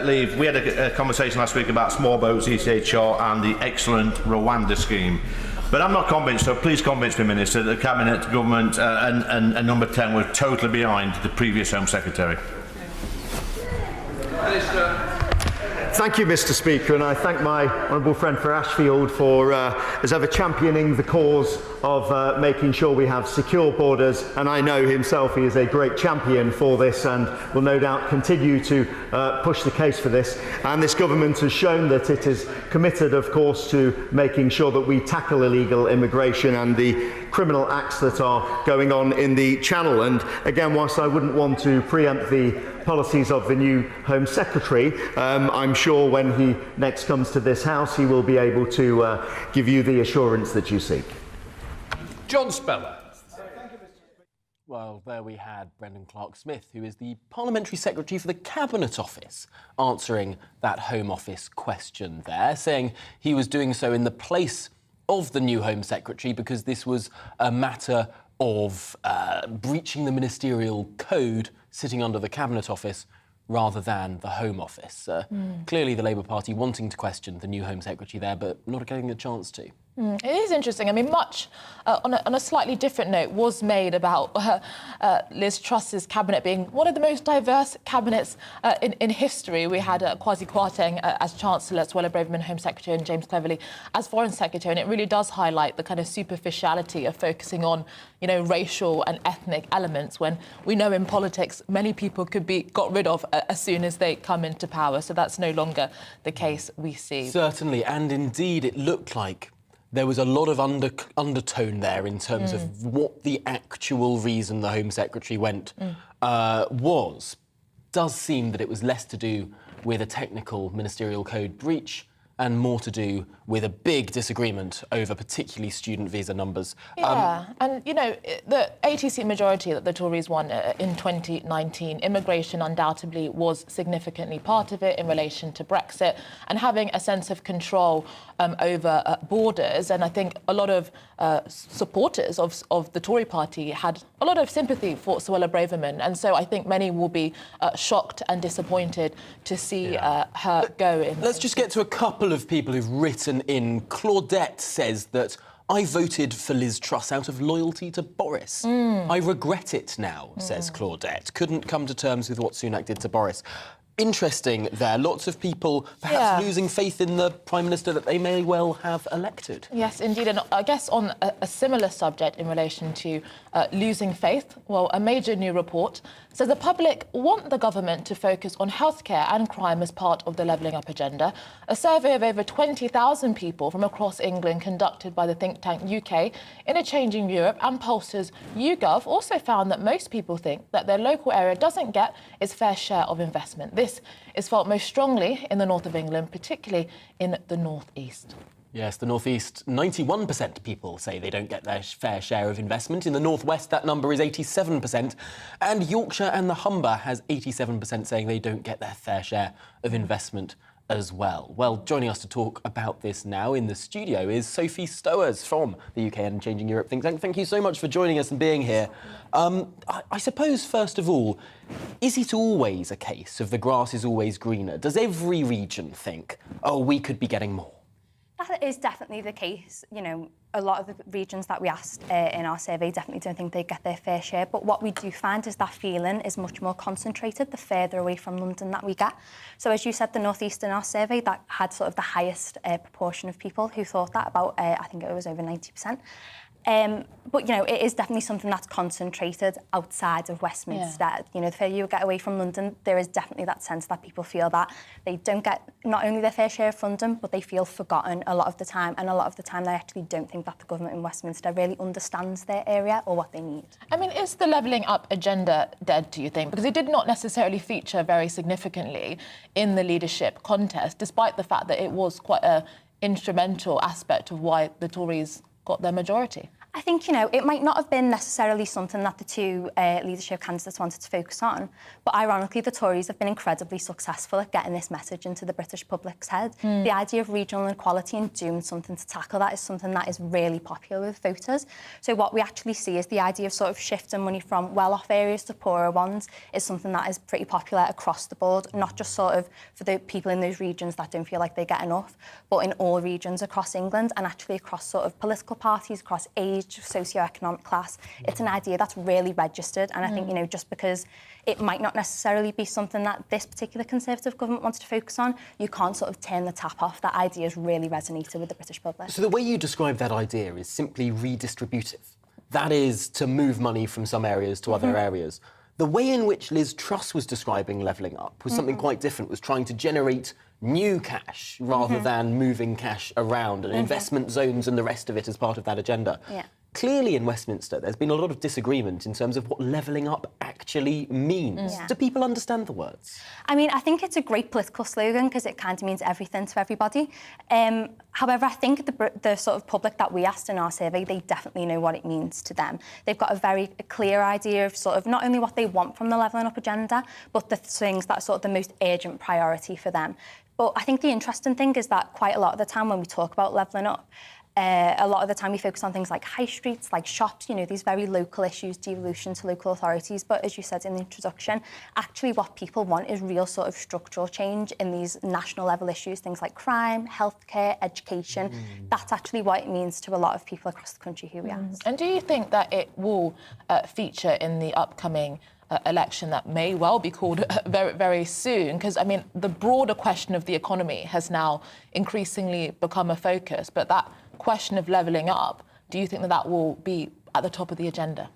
leave. We had a conversation last week about small boats, ECHR, and the excellent Rwanda scheme. But I'm not convinced, so please convince me, Minister, that the Cabinet, Government and Number 10 were totally behind the previous Home Secretary. Thank you, Mr. Speaker, and I thank my honourable friend for Ashfield for, as ever, championing the cause of making sure we have secure borders, and I know himself he is a great champion for this and will no doubt continue to push the case for this. And this government has shown that it is committed, of course, to making sure that we tackle illegal immigration and the criminal acts that are going on in the Channel. And again, whilst I wouldn't want to preempt the policies of the new Home Secretary, I'm sure when he next comes to this House he will be able to give you the assurance that you seek. John Speller. Well, there we had Brendan Clark-Smith, who is the Parliamentary Secretary for the Cabinet Office, answering that Home Office question there, saying he was doing so in the place of the new Home Secretary because this was a matter of breaching the ministerial code sitting under the Cabinet Office rather than the Home Office. Clearly the Labour Party wanting to question the new Home Secretary there, but not getting the chance to. It is interesting. I mean, much on a slightly different note was made about Liz Truss's cabinet being one of the most diverse cabinets in history. We had Kwasi Kwarteng as Chancellor, Suella Braverman Home Secretary, and James Cleverly as Foreign Secretary, and it really does highlight the kind of superficiality of focusing on, you know, racial and ethnic elements when we know in politics many people could be got rid of as soon as they come into power. So that's no longer the case we see. Certainly, and indeed it looked like there was a lot of undertone there in terms of what the actual reason the Home Secretary went was. Does seem that it was less to do with a technical ministerial code breach and more to do with a big disagreement over particularly student visa numbers. Yeah, and, you know, the 80-seat majority that the Tories won in 2019, immigration undoubtedly was significantly part of it in relation to Brexit and having a sense of control over borders. And I think a lot of supporters of the Tory party had a lot of sympathy for Suella Braverman. And so I think many will be shocked and disappointed to see her go in. Let's just get to a couple of people who've written in. Claudette says that I voted for Liz Truss out of loyalty to Boris. I regret it now, says Claudette. Couldn't come to terms with what Sunak did to Boris. Interesting there. Lots of people perhaps losing faith in the Prime Minister that they may well have elected. Yes, indeed. And I guess on a similar subject in relation to losing faith, well, a major new report says the public want the government to focus on healthcare and crime as part of the levelling up agenda. A survey of over 20,000 people from across England conducted by the think tank UK in a Changing Europe and pollsters YouGov also found that most people think that their local area doesn't get its fair share of investment. This is felt most strongly in the north of England, particularly in the northeast. Yes, the northeast, 91% people say they don't get their fair share of investment. In the northwest, that number is 87%. And Yorkshire and the Humber has 87% saying they don't get their fair share of investment as well. Well, joining us to talk about this now in the studio is Sophie Stowers from the UK and Changing Europe think tank. Thank you so much for joining us and being here. I suppose, first of all, is it always a case of the grass is always greener? Does every region think, oh, we could be getting more? That is definitely the case. You know, a lot of the regions that we asked in our survey definitely don't think they get their fair share. But what we do find is that feeling is much more concentrated the further away from London that we get. So as you said, the North East in our survey, that had sort of the highest proportion of people who thought that, about, I think it was over 90%. But, you know, it is definitely something that's concentrated outside of Westminster. Yeah. You know, the further you get away from London, there is definitely that sense that people feel that they don't get not only their fair share of funding, but they feel forgotten a lot of the time. And a lot of the time, they actually don't think that the government in Westminster really understands their area or what they need. I mean, is the levelling up agenda dead, do you think? Because it did not necessarily feature very significantly in the leadership contest, despite the fact that it was quite an instrumental aspect of why the Tories got their majority. I think, you know, it might not have been necessarily something that the two leadership candidates wanted to focus on, but ironically, the Tories have been incredibly successful at getting this message into the British public's head. The idea of regional inequality and doing something to tackle that is something that is really popular with voters. So what we actually see is the idea of sort of shifting money from well-off areas to poorer ones is something that is pretty popular across the board, not just sort of for the people in those regions that don't feel like they get enough, but in all regions across England and actually across sort of political parties, across age, socio-economic class. It's an idea that's really registered, and I think, you know, just because it might not necessarily be something that this particular Conservative government wants to focus on, you can't sort of turn the tap off. That idea has really resonated with the British public. So the way you describe that idea is simply redistributive. That is to move money from some areas to other areas. The way in which Liz Truss was describing levelling up was something quite different, was trying to generate new cash rather than moving cash around and investment zones and the rest of it as part of that agenda. Yeah. Clearly in Westminster, there's been a lot of disagreement in terms of what levelling up actually means. Yeah. Do people understand the words? I mean, I think it's a great political slogan because it kind of means everything to everybody. However, I think the sort of public that we asked in our survey, they definitely know what it means to them. They've got a very clear idea of sort of not only what they want from the levelling up agenda, but the things that are sort of the most urgent priority for them. But I think the interesting thing is that quite a lot of the time when we talk about levelling up, a lot of the time we focus on things like high streets, like shops, you know, these very local issues, devolution to local authorities. But as you said in the introduction, actually what people want is real sort of structural change in these national level issues, things like crime, healthcare, education. That's actually what it means to a lot of people across the country who we asked. And do you think that it will feature in the upcoming election that may well be called very, very soon? Because, I mean, the broader question of the economy has now increasingly become a focus, but that question of levelling up, do you think that that will be at the top of the agenda?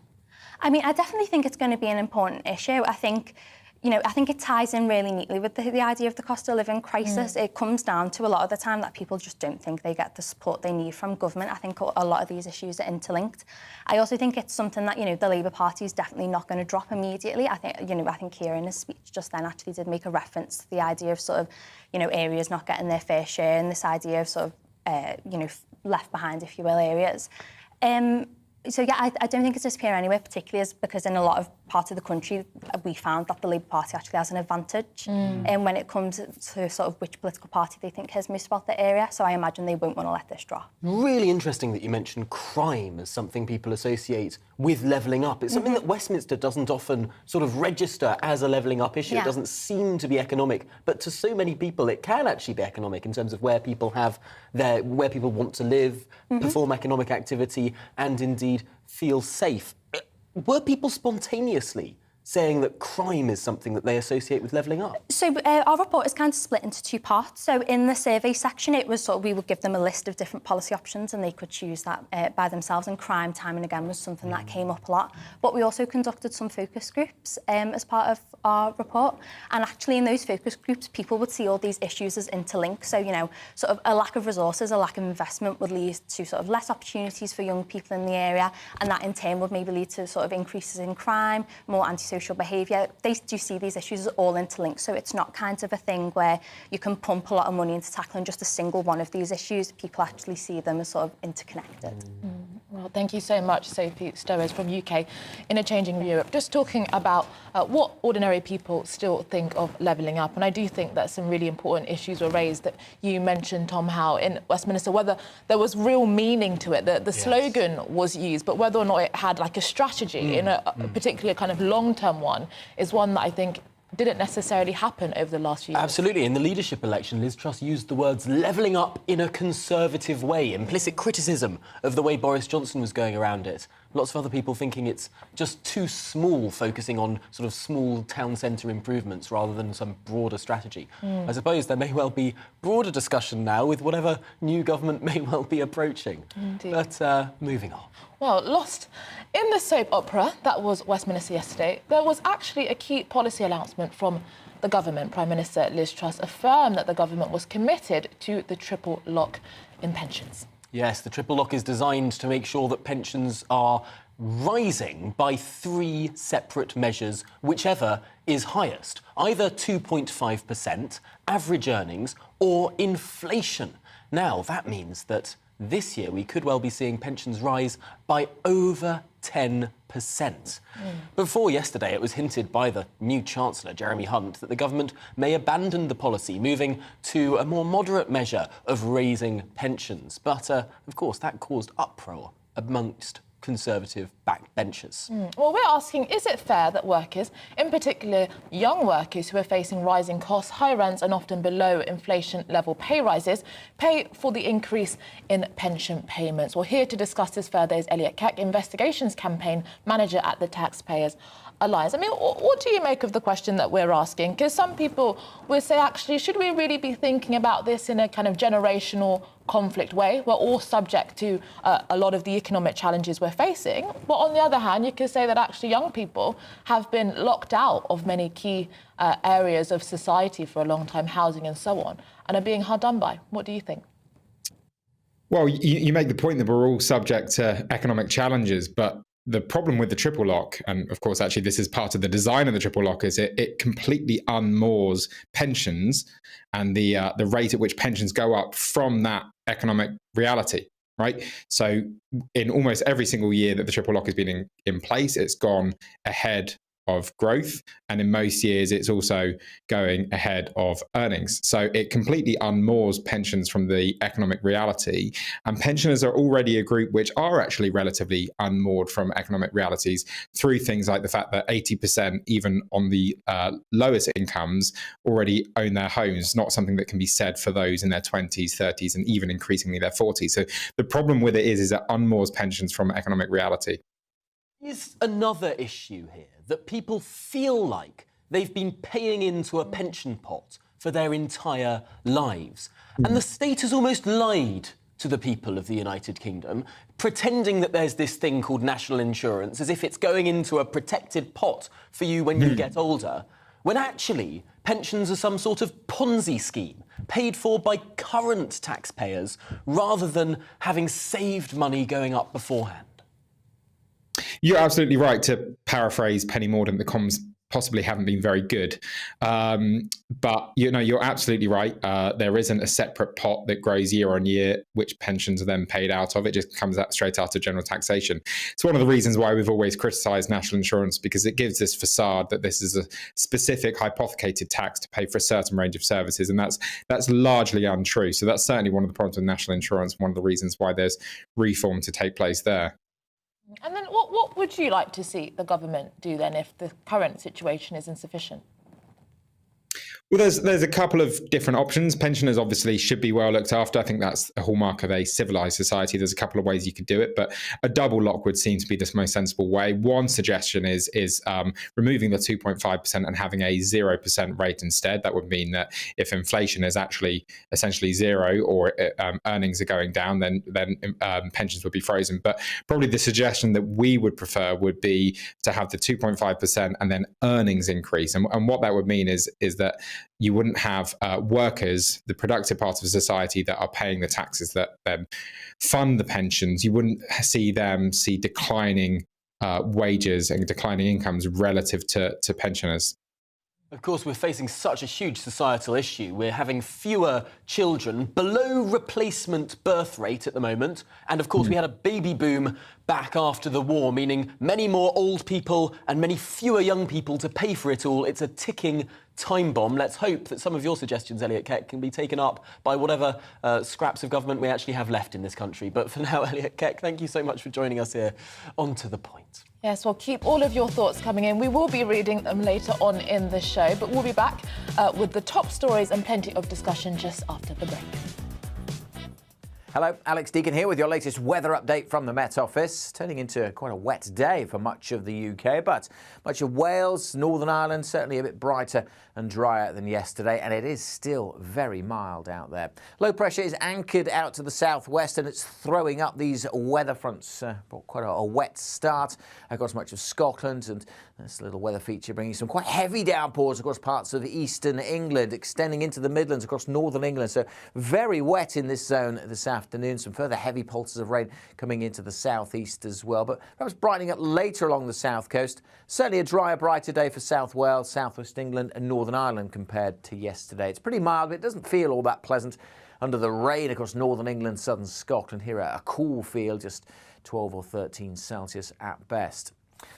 I mean, I definitely think it's going to be an important issue. I think, you know, I think it ties in really neatly with the idea of the cost of living crisis. It comes down to a lot of the time that people just don't think they get the support they need from government. I think a lot of these issues are interlinked. I also think it's something that, you know, the Labour Party is definitely not going to drop immediately. I think Keir in his speech just then actually did make a reference to the idea of sort of, you know, areas not getting their fair share and this idea of sort of, you know, left behind, if you will, areas. So yeah, I don't think it's disappearing anywhere, particularly because in a lot of parts of the country, we found that the Labour Party actually has an advantage when it comes to sort of which political party they think cares most about the area. So I imagine they won't want to let this drop. Really interesting that you mentioned crime as something people associate with levelling up. It's something that Westminster doesn't often sort of register as a levelling up issue. Yeah. It doesn't seem to be economic, but to so many people, it can actually be economic in terms of where people where people want to live, perform economic activity, and indeed feel safe. Were people spontaneously saying that crime is something that they associate with levelling up? So our report is kind of split into two parts. So in the survey section, it was sort of, we would give them a list of different policy options and they could choose that by themselves, and crime, time and again, was something that came up a lot. But we also conducted some focus groups as part of our report, and actually in those focus groups, people would see all these issues as interlinked. So, you know, sort of a lack of resources, a lack of investment would lead to sort of less opportunities for young people in the area, and that in turn would maybe lead to sort of increases in crime, more antisocial behaviour. They do see these issues as all interlinked, so it's not kind of a thing where you can pump a lot of money into tackling just a single one of these issues. People actually see them as sort of interconnected. Well, thank you so much, Sophie Stowers from UK in a Changing Europe. Just talking about what ordinary people still think of levelling up, and I do think that some really important issues were raised that you mentioned, Tom, how in Westminster, whether there was real meaning to it, the slogan was used, but whether or not it had like a strategy in a particular kind of long-term one is one that I think didn't necessarily happen over the last few years. Absolutely. In the leadership election, Liz Truss used the words levelling up in a conservative way, implicit criticism of the way Boris Johnson was going around it. Lots of other people thinking it's just too small, focusing on sort of small town centre improvements rather than some broader strategy. I suppose there may well be broader discussion now with whatever new government may well be approaching. Indeed. But moving on. Well, lost in the soap opera that was Westminster yesterday, there was actually a key policy announcement from the government. Prime Minister Liz Truss affirmed that the government was committed to the triple lock in pensions. Yes, the triple lock is designed to make sure that pensions are rising by 3 separate measures, whichever is highest, either 2.5%, average earnings, or inflation. Now, that means that this year we could well be seeing pensions rise by over 10%. Before yesterday, it was hinted by the new Chancellor, Jeremy Hunt, that the government may abandon the policy, moving to a more moderate measure of raising pensions. But, of course, that caused uproar amongst Conservative backbenchers. Well, we're asking, is it fair that workers, in particular young workers who are facing rising costs, high rents and often below inflation level pay rises, pay for the increase in pension payments? Well, here to discuss this further is Elliot Keck, Investigations Campaign Manager at the Taxpayers Alliance. I mean, what do you make of the question that we're asking? Because some people will say, actually, should we really be thinking about this in a kind of generational conflict way? We're all subject to a lot of the economic challenges we're facing. But on the other hand, you could say that actually young people have been locked out of many key areas of society for a long time, housing and so on, and are being hard done by. What do you think? Well, you make the point that we're all subject to economic challenges, but the problem with the triple lock, and of course, actually, this is part of the design of the triple lock, is it completely unmoors pensions and the rate at which pensions go up from that economic reality, right? So in almost every single year that the triple lock has been in place, it's gone ahead of growth, and in most years it's also going ahead of earnings. So it completely unmoors pensions from the economic reality, and pensioners are already a group which are actually relatively unmoored from economic realities through things like the fact that 80%, even on the lowest incomes, already own their homes, not something that can be said for those in their 20s, 30s, and even increasingly their 40s. So the problem with it is it unmoors pensions from economic reality. Is another issue here that people feel like they've been paying into a pension pot for their entire lives. And the state has almost lied to the people of the United Kingdom, pretending that there's this thing called national insurance, as if it's going into a protected pot for you when you get older, when actually pensions are some sort of Ponzi scheme paid for by current taxpayers rather than having saved money going up beforehand. You're absolutely right to paraphrase Penny Mordaunt, the comms possibly haven't been very good. But, you're absolutely right. There isn't a separate pot that grows year on year, which pensions are then paid out of. It just comes out straight out of general taxation. It's one of the reasons why we've always criticised national insurance, because it gives this facade that this is a specific hypothecated tax to pay for a certain range of services, and that's largely untrue. So that's certainly one of the problems with national insurance, one of the reasons why there's reform to take place there. And then what would you like to see the government do then if the current situation is insufficient? Well, there's a couple of different options. Pensioners obviously should be well looked after. I think that's a hallmark of a civilised society. There's a couple of ways you could do it, but a double lock would seem to be the most sensible way. One suggestion is removing the 2.5% and having a 0% rate instead. That would mean that if inflation is actually essentially zero, or earnings are going down, then pensions would be frozen. But probably the suggestion that we would prefer would be to have the 2.5% and then earnings increase. And what that would mean is that you wouldn't have workers, the productive part of society, that are paying the taxes that then fund the pensions. You wouldn't see them see declining wages and declining incomes relative to pensioners. Of course, we're facing such a huge societal issue. We're having fewer children, below replacement birth rate at the moment. And of course, we had a baby boom back after the war, meaning many more old people and many fewer young people to pay for it all. It's a ticking time bomb. Let's hope that some of your suggestions, Elliot Keck, can be taken up by whatever scraps of government we actually have left in this country. But for now, Elliot Keck, thank you so much for joining us here on To The Point. Yes, well, keep all of your thoughts coming in. We will be reading them later on in the show, but we'll be back with the top stories and plenty of discussion just after the break. Hello, Alex Deacon here with your latest weather update from the Met Office. Turning into quite a wet day for much of the UK, but much of Wales, Northern Ireland, certainly a bit brighter and drier than yesterday, and it is still very mild out there. Low pressure is anchored out to the southwest, and it's throwing up these weather fronts. Quite a wet start across much of Scotland, and this little weather feature bringing some quite heavy downpours across parts of eastern England, extending into the Midlands across northern England. So very wet in this zone this afternoon. Some further heavy pulses of rain coming into the southeast as well, but perhaps brightening up later along the south coast. Certainly a drier, brighter day for South Wales, southwest England and Northern Ireland compared to yesterday. It's pretty mild, but it doesn't feel all that pleasant under the rain across northern England, southern Scotland. Here a cool feel, just 12 or 13 Celsius at best.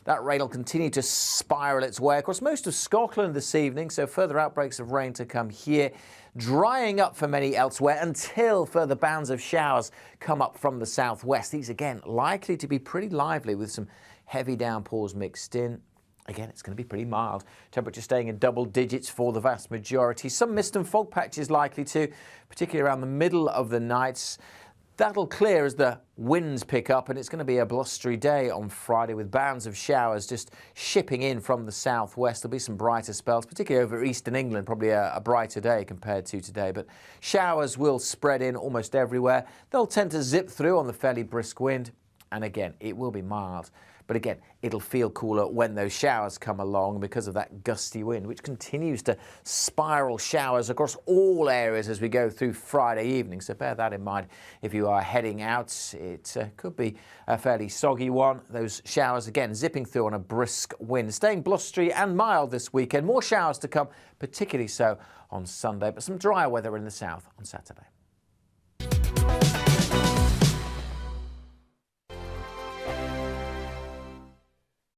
That rain will continue to spiral its way across most of Scotland this evening, so further outbreaks of rain to come here. Drying up for many elsewhere until further bands of showers come up from the southwest. These, again, likely to be pretty lively with some heavy downpours mixed in. Again, it's going to be pretty mild. Temperature staying in double digits for the vast majority. Some mist and fog patches likely to, particularly around the middle of the night. That'll clear as the winds pick up, and it's going to be a blustery day on Friday with bands of showers just shipping in from the southwest. There'll be some brighter spells, particularly over eastern England, probably a brighter day compared to today. But showers will spread in almost everywhere. They'll tend to zip through on the fairly brisk wind, and again, it will be mild. But again, it'll feel cooler when those showers come along because of that gusty wind, which continues to spiral showers across all areas as we go through Friday evening. So bear that in mind if you are heading out. It could be a fairly soggy one. Those showers, again, zipping through on a brisk wind. Staying blustery and mild this weekend. More showers to come, particularly so on Sunday, but some drier weather in the south on Saturday.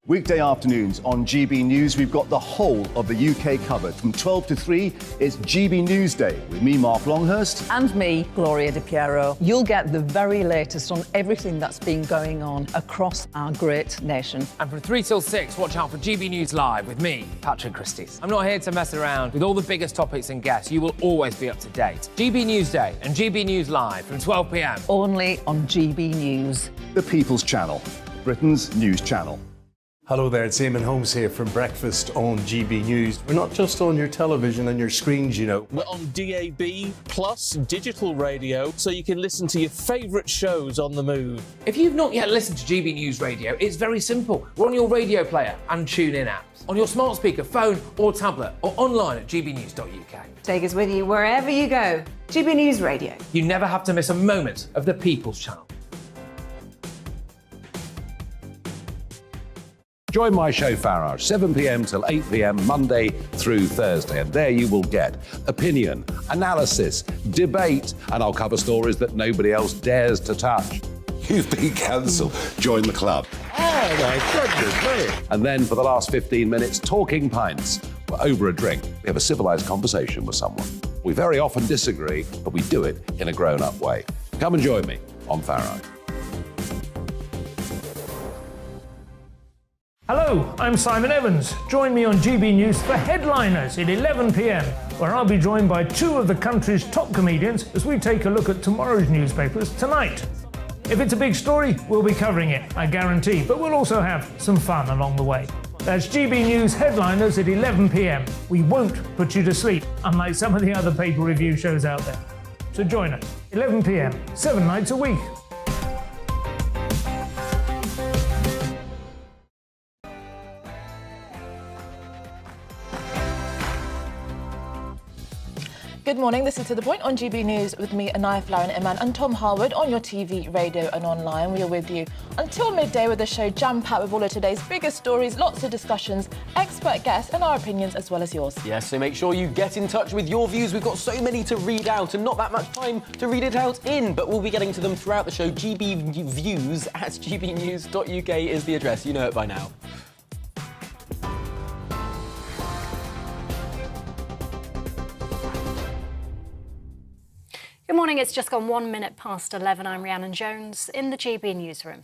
Weekday afternoons on GB News, we've got the whole of the UK covered. From 12 to 3, it's GB News Day with me, Mark Longhurst. And me, Gloria Di Piero. You'll get the very latest on everything that's been going on across our great nation. And from 3 till 6, watch out for GB News Live with me, Patrick Christys. I'm not here to mess around. With all the biggest topics and guests, you will always be up to date. GB News Day and GB News Live from 12 p.m. Only on GB News. The People's Channel, Britain's news channel. Hello there, it's Eamon Holmes here from Breakfast on GB News. We're not just on your television and your screens, you know. We're on DAB plus digital radio, so you can listen to your favourite shows on the move. If you've not yet listened to GB News Radio, it's very simple. We're on your radio player and TuneIn apps, on your smart speaker, phone or tablet, or online at gbnews.uk. Take us with you wherever you go. GB News Radio. You never have to miss a moment of the People's Channel. Join my show Farage, 7 p.m. till 8 p.m. Monday through Thursday, and there you will get opinion, analysis, debate, and I'll cover stories that nobody else dares to touch. You've been cancelled. Join the club. Oh my goodness me. And then for the last 15 minutes, talking pints. We're over a drink. We have a civilised conversation with someone. We very often disagree, but we do it in a grown-up way. Come and join me on Farage. Hello, I'm Simon Evans. Join me on GB News for Headliners at 11 p.m, where I'll be joined by two of the country's top comedians as we take a look at tomorrow's newspapers tonight. If it's a big story, we'll be covering it, I guarantee, but we'll also have some fun along the way. That's GB News Headliners at 11 p.m. We won't put you to sleep, unlike some of the other paper review shows out there. So join us, 11 p.m, 7 nights a week. Good morning, this is To The Point on GB News with me, Anaya Flower Iman, and Tom Harwood on your TV, radio and online. We are with you until midday with the show jam-packed with all of today's biggest stories, lots of discussions, expert guests and our opinions as well as yours. Yes, so make sure you get in touch with your views. We've got so many to read out and not that much time to read it out in, but we'll be getting to them throughout the show. GBViews at gbnews.uk is the address. You know it by now. Good morning, it's just gone 1 minute past 11. I'm Rhiannon Jones in the GB newsroom.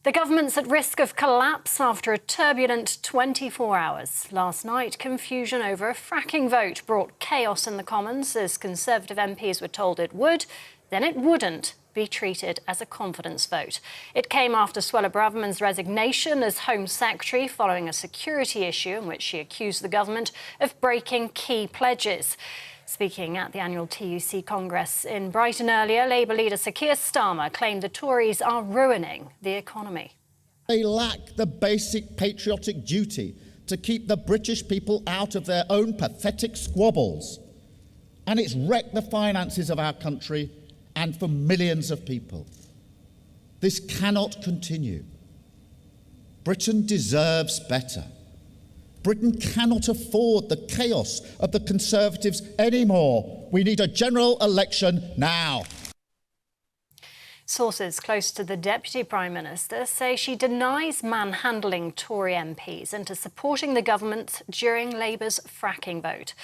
The government's at risk of collapse after a turbulent 24 hours. Last night, confusion over a fracking vote brought chaos in the Commons as Conservative MPs were told it would, then it wouldn't be treated as a confidence vote. It came after Suella Braverman's resignation as Home Secretary following a security issue in which she accused the government of breaking key pledges. Speaking at the annual TUC Congress in Brighton earlier, Labour leader Sir Keir Starmer claimed the Tories are ruining the economy. They lack the basic patriotic duty to keep the British people out of their own pathetic squabbles. And it's wrecked the finances of our country and for millions of people. This cannot continue. Britain deserves better. Britain cannot afford the chaos of the Conservatives anymore. We need a general election now. Sources close to the Deputy Prime Minister say she denies manhandling Tory MPs into supporting the government during Labour's fracking vote.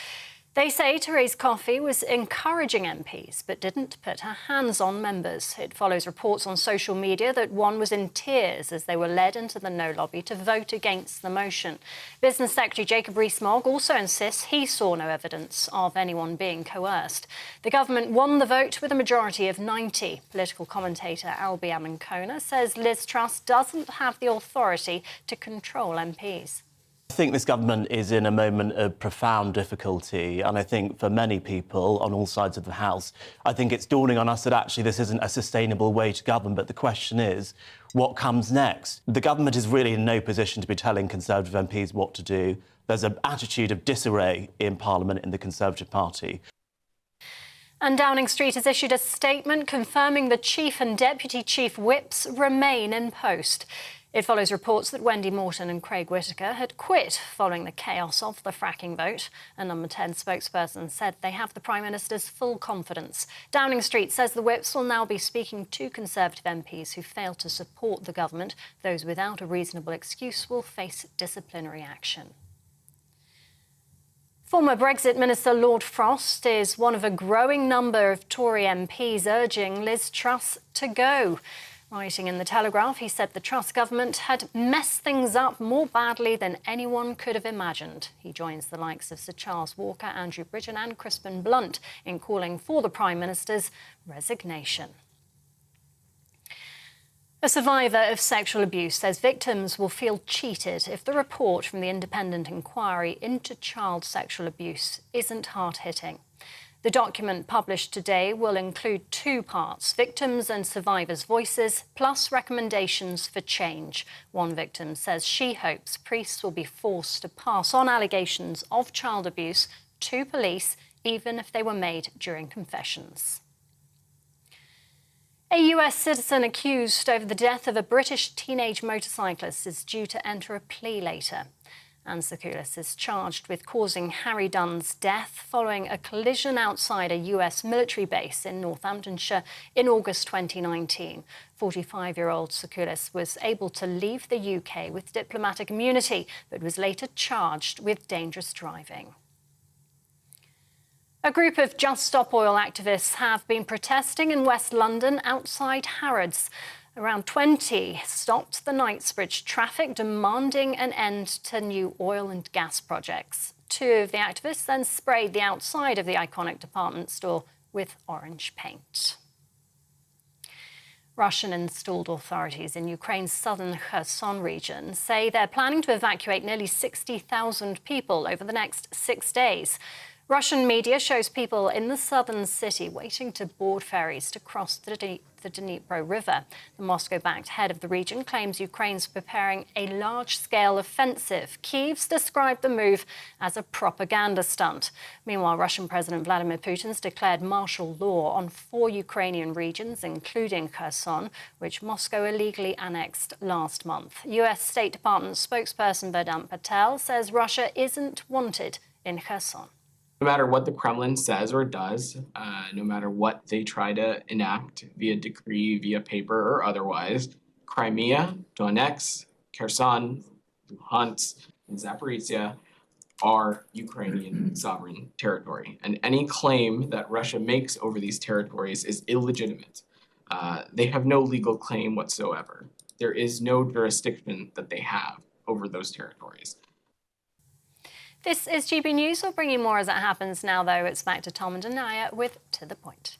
They say Therese Coffey was encouraging MPs but didn't put her hands on members. It follows reports on social media that one was in tears as they were led into the No lobby to vote against the motion. Business Secretary Jacob Rees-Mogg also insists he saw no evidence of anyone being coerced. The government won the vote with a majority of 90. Political commentator Albie Amankona says Liz Truss doesn't have the authority to control MPs. I think this government is in a moment of profound difficulty, and I think for many people on all sides of the House, I think it's dawning on us that actually this isn't a sustainable way to govern. But the question is, what comes next? The government is really in no position to be telling Conservative MPs what to do. There's an attitude of disarray in Parliament in the Conservative Party. And Downing Street has issued a statement confirming the Chief and Deputy Chief Whips remain in post. It follows reports that Wendy Morton and Craig Whittaker had quit following the chaos of the fracking vote. A Number 10 spokesperson said they have the Prime Minister's full confidence. Downing Street says the Whips will now be speaking to Conservative MPs who fail to support the government. Those without a reasonable excuse will face disciplinary action. Former Brexit Minister Lord Frost is one of a growing number of Tory MPs urging Liz Truss to go. Writing in The Telegraph, he said the Truss government had messed things up more badly than anyone could have imagined. He joins the likes of Sir Charles Walker, Andrew Bridgen and Crispin Blunt in calling for the Prime Minister's resignation. A survivor of sexual abuse says victims will feel cheated if the report from the independent inquiry into child sexual abuse isn't hard-hitting. The document published today will include two parts, victims' and survivors' voices, plus recommendations for change. One victim says she hopes priests will be forced to pass on allegations of child abuse to police, even if they were made during confessions. A US citizen accused over the death of a British teenage motorcyclist is due to enter a plea later. Anne Sakoulis is charged with causing Harry Dunn's death following a collision outside a US military base in Northamptonshire in August 2019. 45-year-old Sakoulis was able to leave the UK with diplomatic immunity, but was later charged with dangerous driving. A group of Just Stop Oil activists have been protesting in West London outside Harrods. Around 20 stopped the Knightsbridge traffic, demanding an end to new oil and gas projects. Two of the activists then sprayed the outside of the iconic department store with orange paint. Russian-installed authorities in Ukraine's southern Kherson region say they're planning to evacuate nearly 60,000 people over the next 6 days. Russian media shows people in the southern city waiting to board ferries to cross the Dnipro River. The Moscow-backed head of the region claims Ukraine's preparing a large-scale offensive. Kyiv's described the move as a propaganda stunt. Meanwhile, Russian President Vladimir Putin's declared martial law on 4 Ukrainian regions, including Kherson, which Moscow illegally annexed last month. US State Department spokesperson Vedant Patel says Russia isn't wanted in Kherson. No matter what the Kremlin says or does, no matter what they try to enact via decree, via paper or otherwise, Crimea, Donetsk, Kherson, Luhansk, and Zaporizhia are Ukrainian sovereign territory. And any claim that Russia makes over these territories is illegitimate. They have no legal claim whatsoever. There is no jurisdiction that they have over those territories. This is GB News. We'll bring you more as it happens now, though. It's back to Tom and Anaya with To The Point.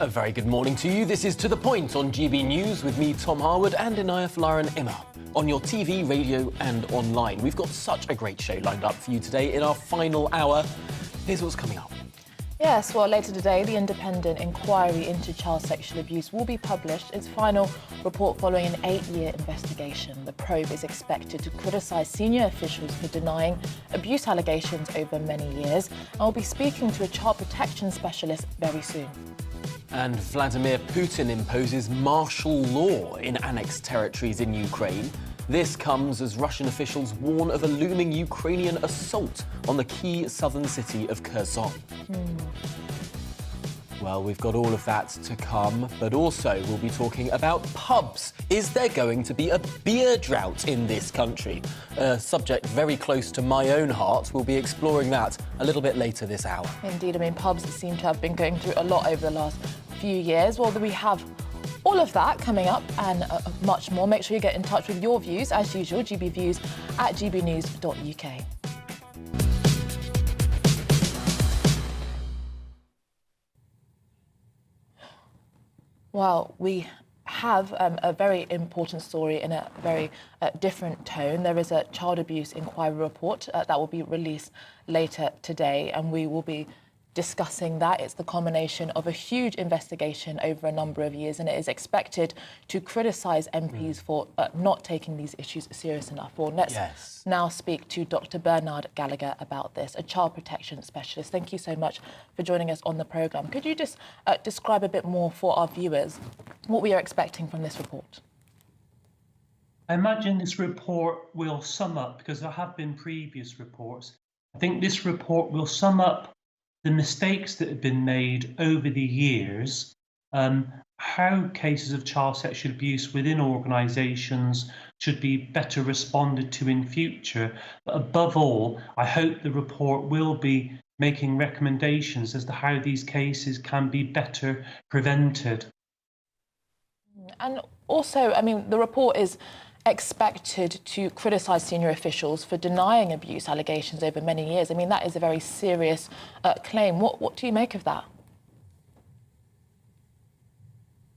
A very good morning to you. This is To The Point on GB News with me, Tom Harwood, and Anaya Falarin Emma on your TV, radio and online. We've got such a great show lined up for you today in our final hour. Here's what's coming up. Yes, well, later today, the independent inquiry into child sexual abuse will be published. Its final report following an 8-year investigation. The probe is expected to criticise senior officials for denying abuse allegations over many years. And we'll be speaking to a child protection specialist very soon. And Vladimir Putin imposes martial law in annexed territories in Ukraine. This comes as Russian officials warn of a looming Ukrainian assault on the key southern city of Kherson. Well, we've got all of that to come, but also we'll be talking about pubs. Is there going to be a beer drought in this country? A subject very close to my own heart. We'll be exploring that a little bit later this hour. Indeed, I mean, pubs seem to have been going through a lot over the last few years. Well, we have all of that coming up and much more. Make sure you get in touch with your views, as usual, gbviews@gbnews.uk. Well, we have a very important story in a very different tone. There is a child abuse inquiry report that will be released later today, and we will be discussing that. It's the culmination of a huge investigation over a number of years, and it is expected to criticise MPs for not taking these issues serious enough. Well, let's now speak to Dr. Bernard Gallagher about this, a child protection specialist. Thank you so much for joining us on the programme. Could you just describe a bit more for our viewers what we are expecting from this report? I imagine this report will sum up, because there have been previous reports, I think this report will sum up the mistakes that have been made over the years, how cases of child sexual abuse within organisations should be better responded to in future. But above all, I hope the report will be making recommendations as to how these cases can be better prevented. And also, I mean, the report is expected to criticise senior officials for denying abuse allegations over many years. I mean, that is a very serious claim. What do you make of that?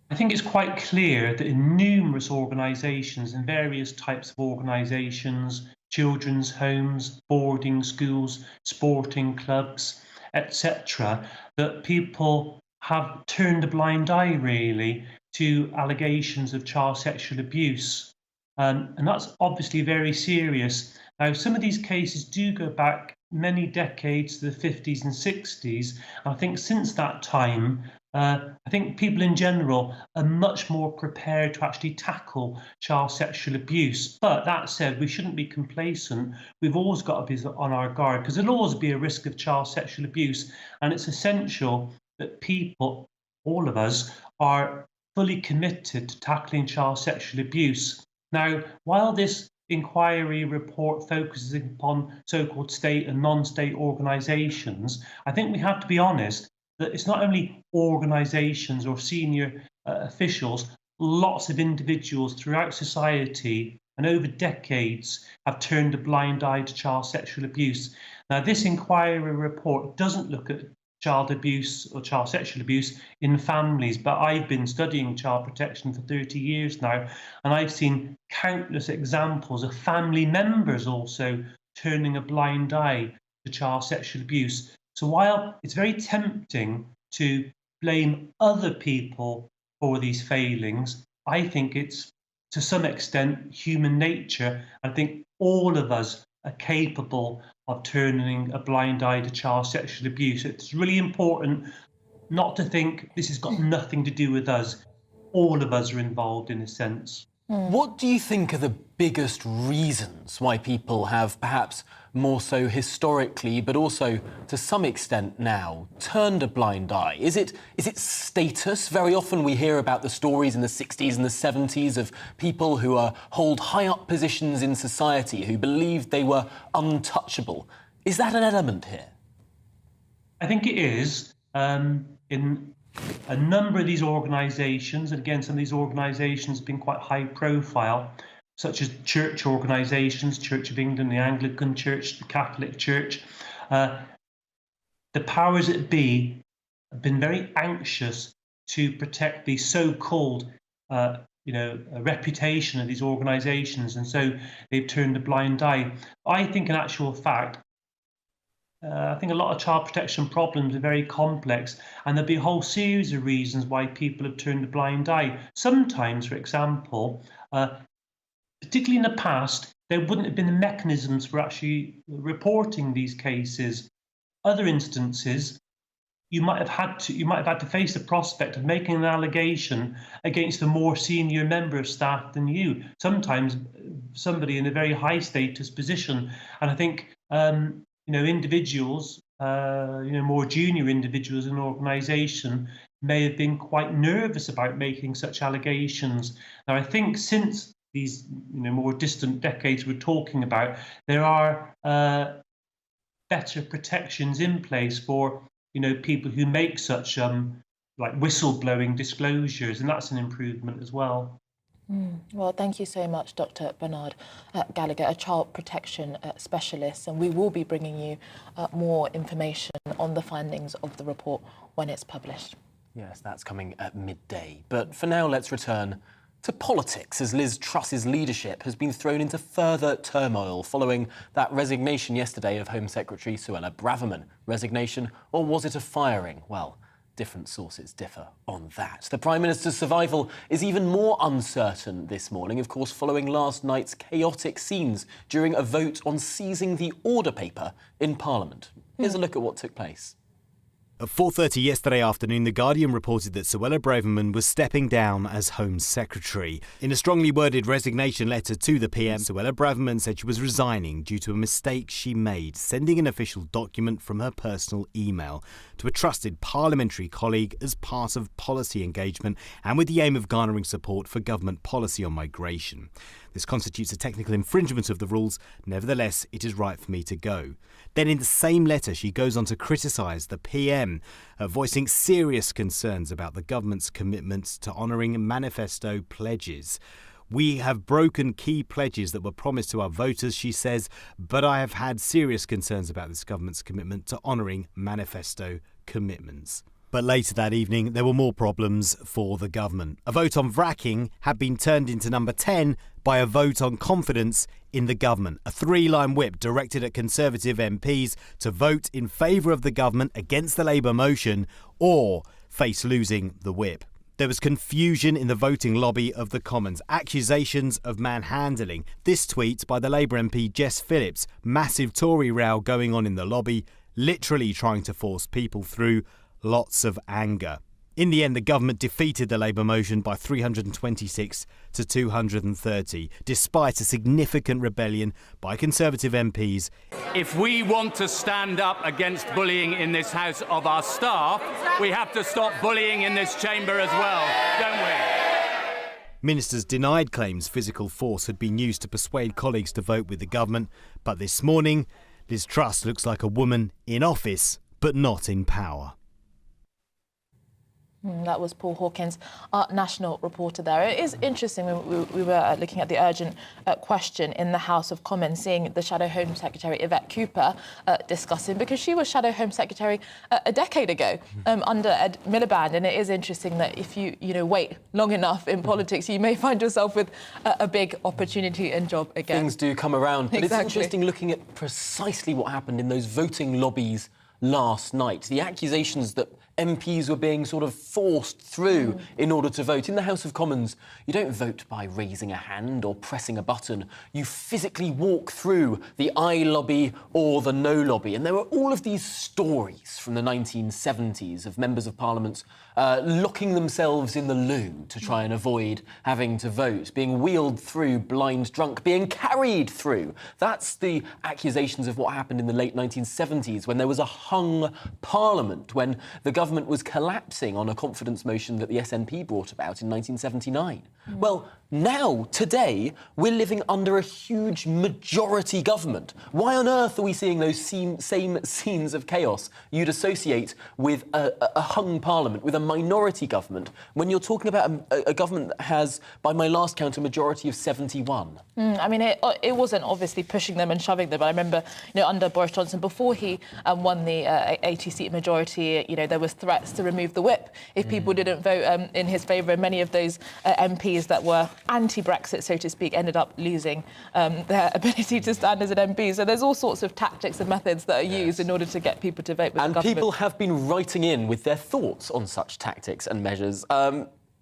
I think it's quite clear that in numerous organisations, in various types of organisations, children's homes, boarding schools, sporting clubs, etc., that people have turned a blind eye, really, to allegations of child sexual abuse. And that's obviously very serious. Now, some of these cases do go back many decades to the 50s and 60s. And I think since that time, I think people in general are much more prepared to actually tackle child sexual abuse. But that said, we shouldn't be complacent. We've always got to be on our guard, because there'll always be a risk of child sexual abuse. And it's essential that people, all of us, are fully committed to tackling child sexual abuse. Now, while this inquiry report focuses upon so-called state and non-state organisations, I think we have to be honest that it's not only organisations or senior officials, lots of individuals throughout society and over decades have turned a blind eye to child sexual abuse. Now, this inquiry report doesn't look at child abuse or child sexual abuse in families, but I've been studying child protection for 30 years now, and I've seen countless examples of family members also turning a blind eye to child sexual abuse. So while it's very tempting to blame other people for these failings, I think it's to some extent human nature. I think all of us are capable of turning a blind eye to child sexual abuse. It's really important not to think this has got nothing to do with us. All of us are involved in a sense. What do you think are the biggest reasons why people have perhaps more so historically, but also to some extent now, turned a blind eye? Is it status? Very often we hear about the stories in the 60s and the 70s of people who hold high up positions in society who believed they were untouchable. Is that an element here? I think it is. In a number of these organisations, and again, some of these organisations have been quite high profile, such as church organisations, Church of England, the Anglican Church, the Catholic Church. The powers that be have been very anxious to protect the so-called reputation of these organisations, and so they've turned a blind eye. I think in actual fact, I think a lot of child protection problems are very complex, and there'll be a whole series of reasons why people have turned a blind eye. Sometimes, for example, particularly in the past, there wouldn't have been the mechanisms for actually reporting these cases. Other instances, you might have had to face the prospect of making an allegation against a more senior member of staff than you. Sometimes somebody in a very high status position, and I think individuals, more junior individuals in an organisation may have been quite nervous about making such allegations. Now, I think since these more distant decades we're talking about, there are better protections in place for people who make such like whistleblowing disclosures, and that's an improvement as well. Well, thank you so much, Dr. Bernard Gallagher, a child protection specialist, and we will be bringing you more information on the findings of the report when it's published. Yes, that's coming at midday. But for now, let's return to politics, as Liz Truss's leadership has been thrown into further turmoil following that resignation yesterday of Home Secretary Suella Braverman. Resignation, or was it a firing? Well, different sources differ on that. The Prime Minister's survival is even more uncertain this morning, of course, following last night's chaotic scenes during a vote on seizing the order paper in Parliament. Here's a look at what took place. At 4:30 yesterday afternoon, The Guardian reported that Suella Braverman was stepping down as Home Secretary. In a strongly worded resignation letter to the PM, Suella Braverman said she was resigning due to a mistake she made, sending an official document from her personal email to a trusted parliamentary colleague as part of policy engagement and with the aim of garnering support for government policy on migration. This constitutes a technical infringement of the rules. Nevertheless, it is right for me to go. Then in the same letter, she goes on to criticise the PM, voicing serious concerns about the government's commitment to honouring manifesto pledges. We have broken key pledges that were promised to our voters, she says, but I have had serious concerns about this government's commitment to honouring manifesto commitments. But later that evening, there were more problems for the government. A vote on fracking had been turned into number 10 by a vote on confidence in the government. A 3-line whip directed at Conservative MPs to vote in favour of the government against the Labour motion or face losing the whip. There was confusion in the voting lobby of the Commons, accusations of manhandling. This tweet by the Labour MP Jess Phillips, massive Tory row going on in the lobby, literally trying to force people through, lots of anger. In the end, the government defeated the Labour motion by 326 to 230, despite a significant rebellion by Conservative MPs. If we want to stand up against bullying in this House of our staff, we have to stop bullying in this chamber as well, don't we? Ministers denied claims physical force had been used to persuade colleagues to vote with the government, but this morning, Liz Truss looks like a woman in office, but not in power. That was Paul Hawkins, our national reporter there. It is interesting when we were looking at the urgent question in the House of Commons, seeing the Shadow Home Secretary Yvette Cooper discussing, because she was Shadow Home Secretary a decade ago under Ed Miliband. And it is interesting that if you wait long enough in politics, you may find yourself with a big opportunity and job again. Things do come around. But Exactly. It's interesting looking at precisely what happened in those voting lobbies last night. The accusations that MPs were being sort of forced through in order to vote. In the House of Commons, you don't vote by raising a hand or pressing a button. You physically walk through the aye lobby or the no lobby. And there were all of these stories from the 1970s of members of Parliament locking themselves in the loo to try and avoid having to vote, being wheeled through blind drunk, being carried through. That's the accusations of what happened in the late 1970s when there was a hung Parliament, when the government was collapsing on a confidence motion that the SNP brought about in 1979. Well, now, today, we're living under a huge majority government. Why on earth are we seeing those same scenes of chaos you'd associate with a hung Parliament, with a minority government, when you're talking about a government that has, by my last count, a majority of 71? I mean, it wasn't obviously pushing them and shoving them. But I remember, under Boris Johnson, before he won the 80-seat majority, there was threats to remove the whip if people didn't vote in his favour. And many of those MPs that were anti-Brexit, so to speak, ended up losing their ability to stand as an MP. So there's all sorts of tactics and methods that are used in order to get people to vote with the government. And people have been writing in with their thoughts on such tactics and measures.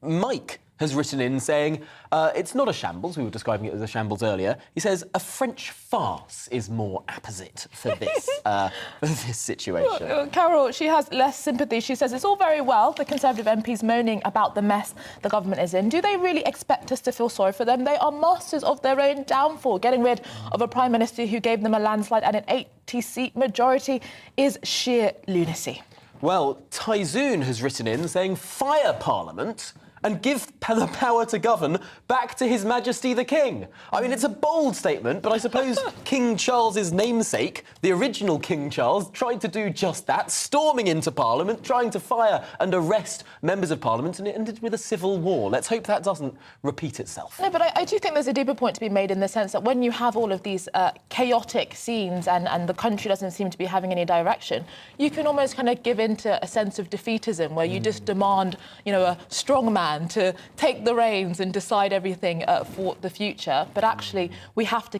Mike has written in saying, it's not a shambles, we were describing it as a shambles earlier. He says, a French farce is more apposite for this, for this situation. Well, Carol, she has less sympathy. She says, it's all very well, the Conservative MPs moaning about the mess the government is in. Do they really expect us to feel sorry for them? They are masters of their own downfall. Getting rid of a Prime Minister who gave them a landslide and an 80-seat majority is sheer lunacy. Well, Tyzoon has written in saying, fire Parliament and give the power to govern back to His Majesty the King. I mean, it's a bold statement, but I suppose King Charles's namesake, the original King Charles, tried to do just that, storming into Parliament, trying to fire and arrest members of Parliament, and it ended with a civil war. Let's hope that doesn't repeat itself. No, but I do think there's a deeper point to be made in the sense that when you have all of these chaotic scenes and the country doesn't seem to be having any direction, you can almost kind of give into a sense of defeatism where you just demand, a strong man to take the reins and decide everything for the future. But actually, we have to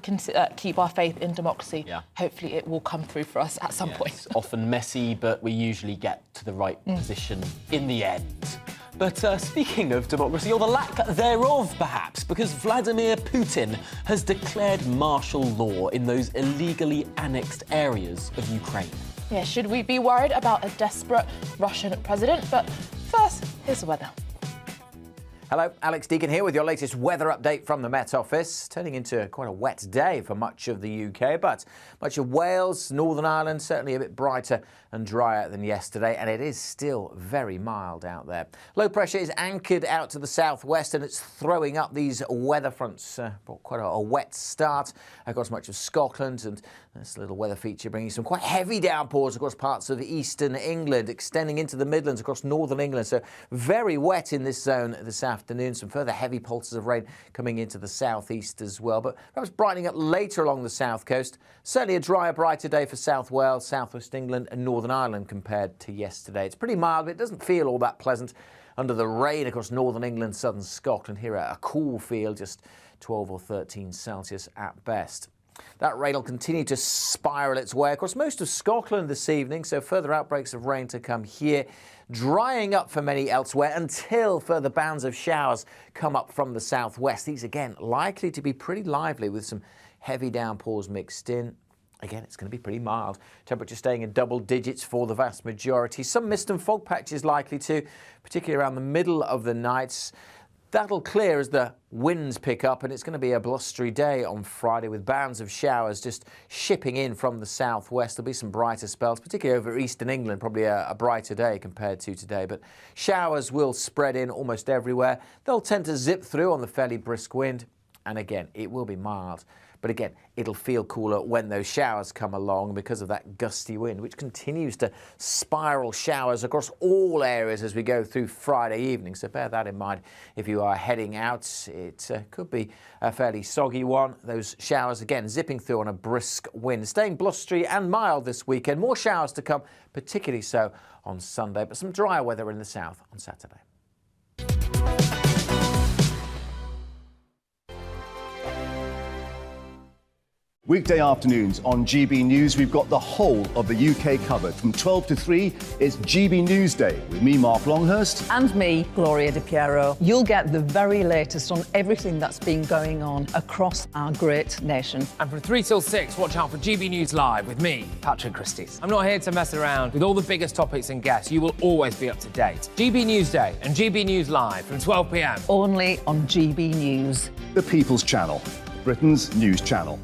keep our faith in democracy. Yeah. Hopefully, it will come through for us at some point. It's often messy, but we usually get to the right position in the end. But speaking of democracy, or the lack thereof, perhaps, because Vladimir Putin has declared martial law in those illegally annexed areas of Ukraine. Yeah, should we be worried about a desperate Russian president? But first, here's the weather. Hello, Alex Deacon here with your latest weather update from the Met Office. Turning into quite a wet day for much of the UK, but much of Wales, Northern Ireland, certainly a bit brighter and drier than yesterday, and it is still very mild out there. Low pressure is anchored out to the southwest, and it's throwing up these weather fronts. Brought quite a wet start across much of Scotland, and this little weather feature bringing some quite heavy downpours across parts of eastern England, extending into the Midlands across northern England. So very wet in this zone this afternoon. Some further heavy pulses of rain coming into the southeast as well, but perhaps brightening up later along the south coast. Certainly a drier, brighter day for South Wales, southwest England and Northern Ireland compared to yesterday. It's pretty mild, but it doesn't feel all that pleasant under the rain across northern England, southern Scotland. Here a cool feel, just 12 or 13 Celsius at best. That rain will continue to spiral its way across most of Scotland this evening, so further outbreaks of rain to come here. Drying up for many elsewhere until further bands of showers come up from the southwest. These, again, likely to be pretty lively with some heavy downpours mixed in. Again, it's going to be pretty mild. Temperature staying in double digits for the vast majority. Some mist and fog patches likely to, particularly around the middle of the night. That'll clear as the winds pick up, and it's going to be a blustery day on Friday with bands of showers just shipping in from the southwest. There'll be some brighter spells, particularly over eastern England, probably a brighter day compared to today. But showers will spread in almost everywhere. They'll tend to zip through on the fairly brisk wind, and again, it will be mild. But again, it'll feel cooler when those showers come along because of that gusty wind, which continues to spiral showers across all areas as we go through Friday evening. So bear that in mind if you are heading out. It could be a fairly soggy one. Those showers, again, zipping through on a brisk wind. Staying blustery and mild this weekend. More showers to come, particularly so on Sunday, but some drier weather in the south on Saturday. Weekday afternoons on GB News, we've got the whole of the UK covered. From 12 to 3, it's GB News Day with me, Mark Longhurst. And me, Gloria Di Piero. You'll get the very latest on everything that's been going on across our great nation. And from 3 till 6, watch out for GB News Live with me, Patrick Christys. I'm not here to mess around with all the biggest topics and guests. You will always be up to date. GB News Day and GB News Live from 12 p.m. Only on GB News. The People's Channel, Britain's news channel.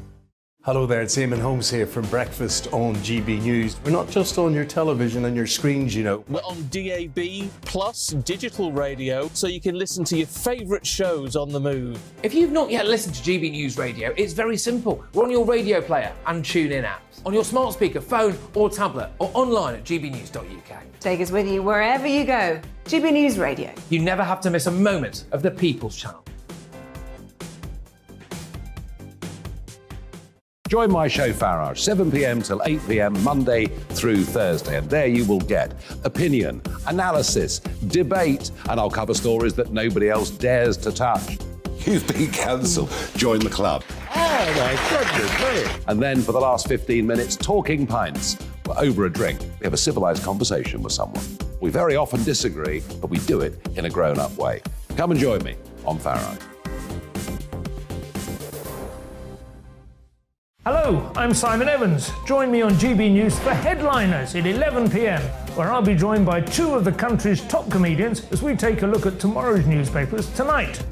Hello there, it's Eamon Holmes here from Breakfast on GB News. We're not just on your television and your screens, you know. We're on DAB plus digital radio, so you can listen to your favourite shows on the move. If you've not yet listened to GB News Radio, it's very simple. We're on your radio player and tune-in apps, on your smart speaker, phone or tablet, or online at gbnews.uk. Take us with you wherever you go. GB News Radio. You never have to miss a moment of the People's Channel. Join my show Farage, 7 p.m. till 8 p.m. Monday through Thursday. And there you will get opinion, analysis, debate, and I'll cover stories that nobody else dares to touch. You've been cancelled. Join the club. Oh my goodness, mate. And then for the last 15 minutes, talking pints. We're over a drink. We have a civilised conversation with someone. We very often disagree, but we do it in a grown-up way. Come and join me on Farage. Hello, I'm Simon Evans. Join me on GB News for Headliners at 11 p.m, where I'll be joined by two of the country's top comedians as we take a look at tomorrow's newspapers tonight.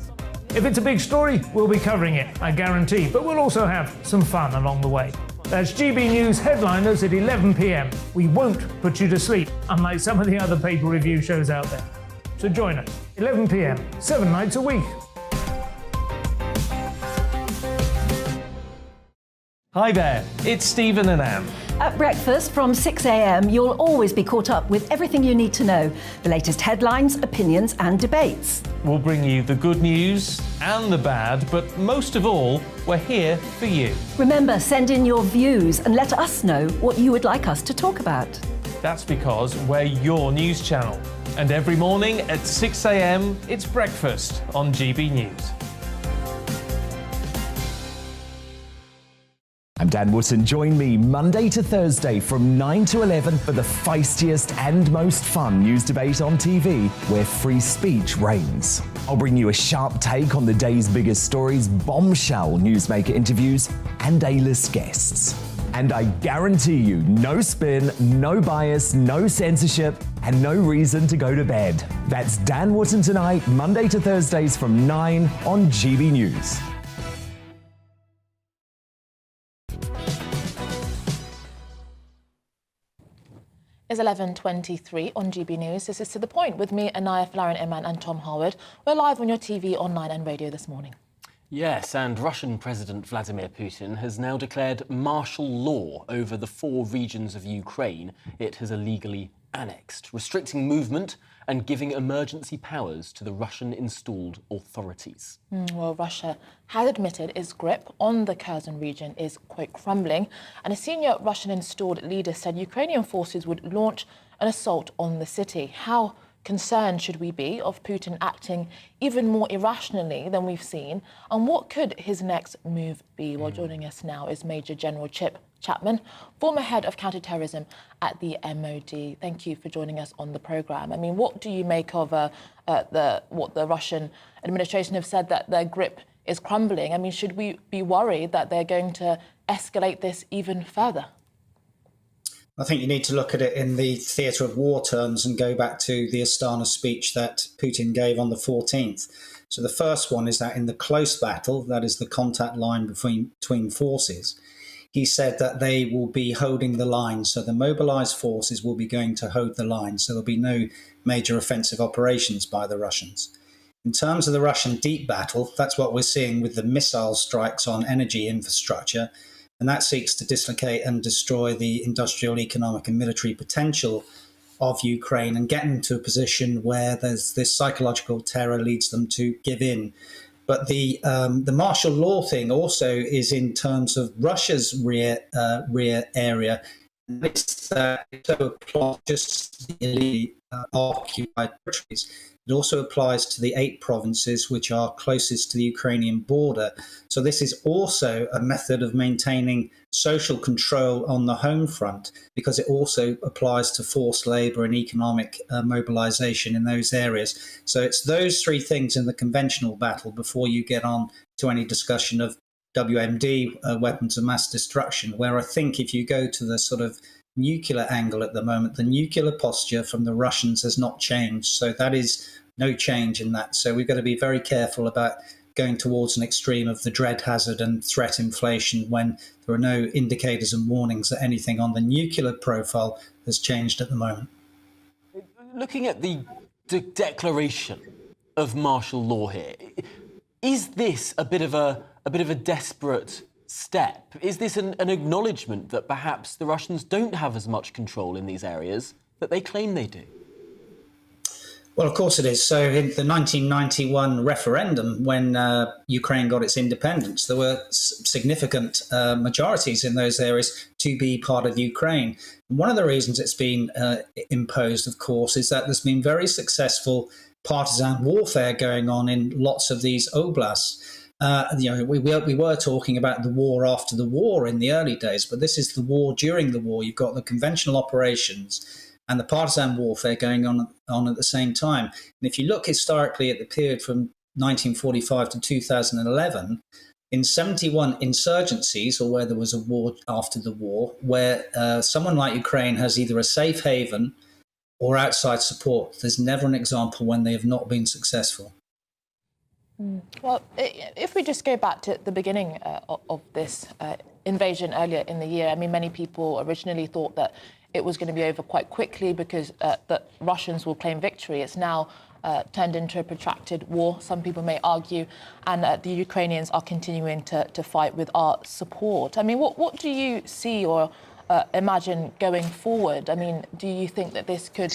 If it's a big story, we'll be covering it, I guarantee, but we'll also have some fun along the way. That's GB News Headliners at 11 p.m. We won't put you to sleep, unlike some of the other paper review shows out there. So join us, 11 p.m, 7 nights a week. Hi there, it's Stephen and Anne. At breakfast from 6 a.m, you'll always be caught up with everything you need to know, the latest headlines, opinions and debates. We'll bring you the good news and the bad, but most of all, we're here for you. Remember, send in your views and let us know what you would like us to talk about. That's because we're your news channel. And every morning at 6 a.m, it's breakfast on GB News. I'm Dan Wootton. Join me Monday to Thursday from 9 to 11 for the feistiest and most fun news debate on TV, where free speech reigns. I'll bring you a sharp take on the day's biggest stories, bombshell newsmaker interviews, and A-list guests. And I guarantee you, no spin, no bias, no censorship, and no reason to go to bed. That's Dan Wootton tonight, Monday to Thursdays from 9 on GB News. It's 11:23 on GB News. This is To The Point with me, Anaya Falarin-Iman and Tom Harwood. We're live on your TV, online and radio this morning. Yes, and Russian President Vladimir Putin has now declared martial law over the 4 regions of Ukraine it has illegally annexed, restricting movement and giving emergency powers to the Russian-installed authorities. Well, Russia has admitted its grip on the Kherson region is, quote, crumbling, and a senior Russian-installed leader said Ukrainian forces would launch an assault on the city. How concerned should we be of Putin acting even more irrationally than we've seen? And what could his next move be? Well, joining us now is Major General Chip Chapman, former head of counterterrorism at the MOD. Thank you for joining us on the programme. I mean, what do you make of what the Russian administration have said, that their grip is crumbling? I mean, should we be worried that they're going to escalate this even further? I think you need to look at it in the theatre of war terms and go back to the Astana speech that Putin gave on the 14th. So the first one is that in the close battle, that is the contact line between forces, he said that they will be holding the line. So the mobilised forces will be going to hold the line. So there'll be no major offensive operations by the Russians. In terms of the Russian deep battle, that's what we're seeing with the missile strikes on energy infrastructure. And that seeks to dislocate and destroy the industrial, economic and military potential of Ukraine and get them to a position where there's this psychological terror leads them to give in. But the martial law thing also is in terms of Russia's rear area. It's so applies just to the occupied territories. It also applies to the 8 provinces which are closest to the Ukrainian border. So this is also a method of maintaining social control on the home front, because it also applies to forced labour and economic mobilisation in those areas. So it's those 3 things in the conventional battle before you get on to any discussion of WMD, weapons of mass destruction, where I think if you go to the sort of nuclear angle at the moment, the nuclear posture from the Russians has not changed. So that is no change in that. So we've got to be very careful about going towards an extreme of the dread hazard and threat inflation when there are no indicators and warnings that anything on the nuclear profile has changed at the moment. Looking at the declaration of martial law here, is this a bit of a desperate step? Is this an acknowledgement that perhaps the Russians don't have as much control in these areas that they claim they do? Well, of course it is. So in the 1991 referendum, when Ukraine got its independence, there were significant majorities in those areas to be part of Ukraine. And one of the reasons it's been imposed, of course, is that there's been very successful partisan warfare going on in lots of these oblasts. We were talking about the war after the war in the early days, but this is the war during the war. You've got the conventional operations and the partisan warfare going on at the same time. And if you look historically at the period from 1945 to 2011, in 71 insurgencies, or where there was a war after the war, where someone like Ukraine has either a safe haven or outside support, there's never an example when they have not been successful. Well, if we just go back to the beginning of this invasion earlier in the year, I mean, many people originally thought that it was going to be over quite quickly because the Russians will claim victory. It's now turned into a protracted war, some people may argue, and the Ukrainians are continuing to fight with our support. I mean, what do you see or imagine going forward? I mean, do you think that this could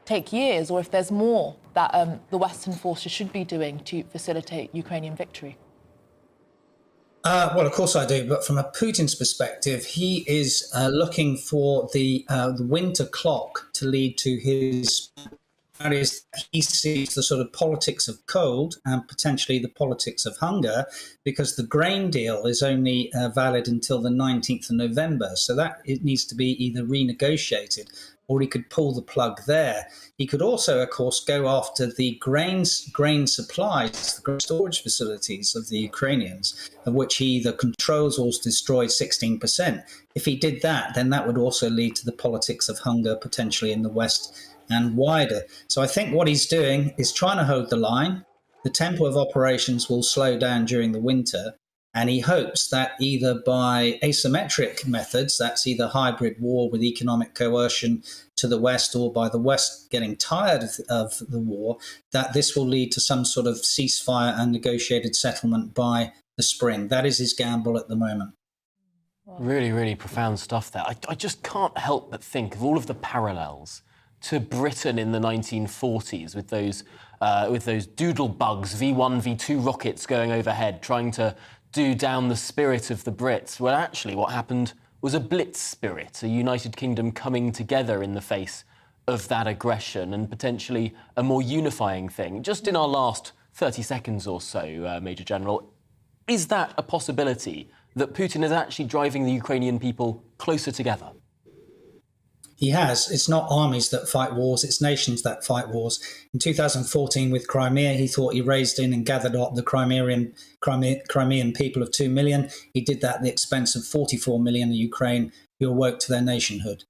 take years, or if there's more that the Western forces should be doing to facilitate Ukrainian victory? Well, of course I do, but from a Putin's perspective, he is looking for the winter clock to lead to his. That is, he sees the sort of politics of cold and potentially the politics of hunger, because the grain deal is only valid until the 19th of November. So that it needs to be either renegotiated or he could pull the plug there. He could also, of course, go after the grain supplies, the grain storage facilities of the Ukrainians, of which he either controls or destroys 16%. If he did that, then that would also lead to the politics of hunger potentially in the West and wider. So I think what he's doing is trying to hold the line. The tempo of operations will slow down during the winter, and he hopes that either by asymmetric methods, that's either hybrid war with economic coercion to the West, or by the West getting tired of the war, that this will lead to some sort of ceasefire and negotiated settlement by the spring. That is his gamble at the moment. Really, really profound stuff there. I just can't help but think of all of the parallels to Britain in the 1940s with those doodle bugs, V1, V2 rockets going overhead, trying to do down the spirit of the Brits. Well, actually, what happened was a blitz spirit, a United Kingdom coming together in the face of that aggression and potentially a more unifying thing. Just in our last 30 seconds or so, Major General, is that a possibility that Putin is actually driving the Ukrainian people closer together? He has. It's not armies that fight wars, it's nations that fight wars. In 2014 with Crimea, he thought he raised in and gathered up the Crimean people of 2 million. He did that at the expense of 44 million in Ukraine who awoke to their nationhood.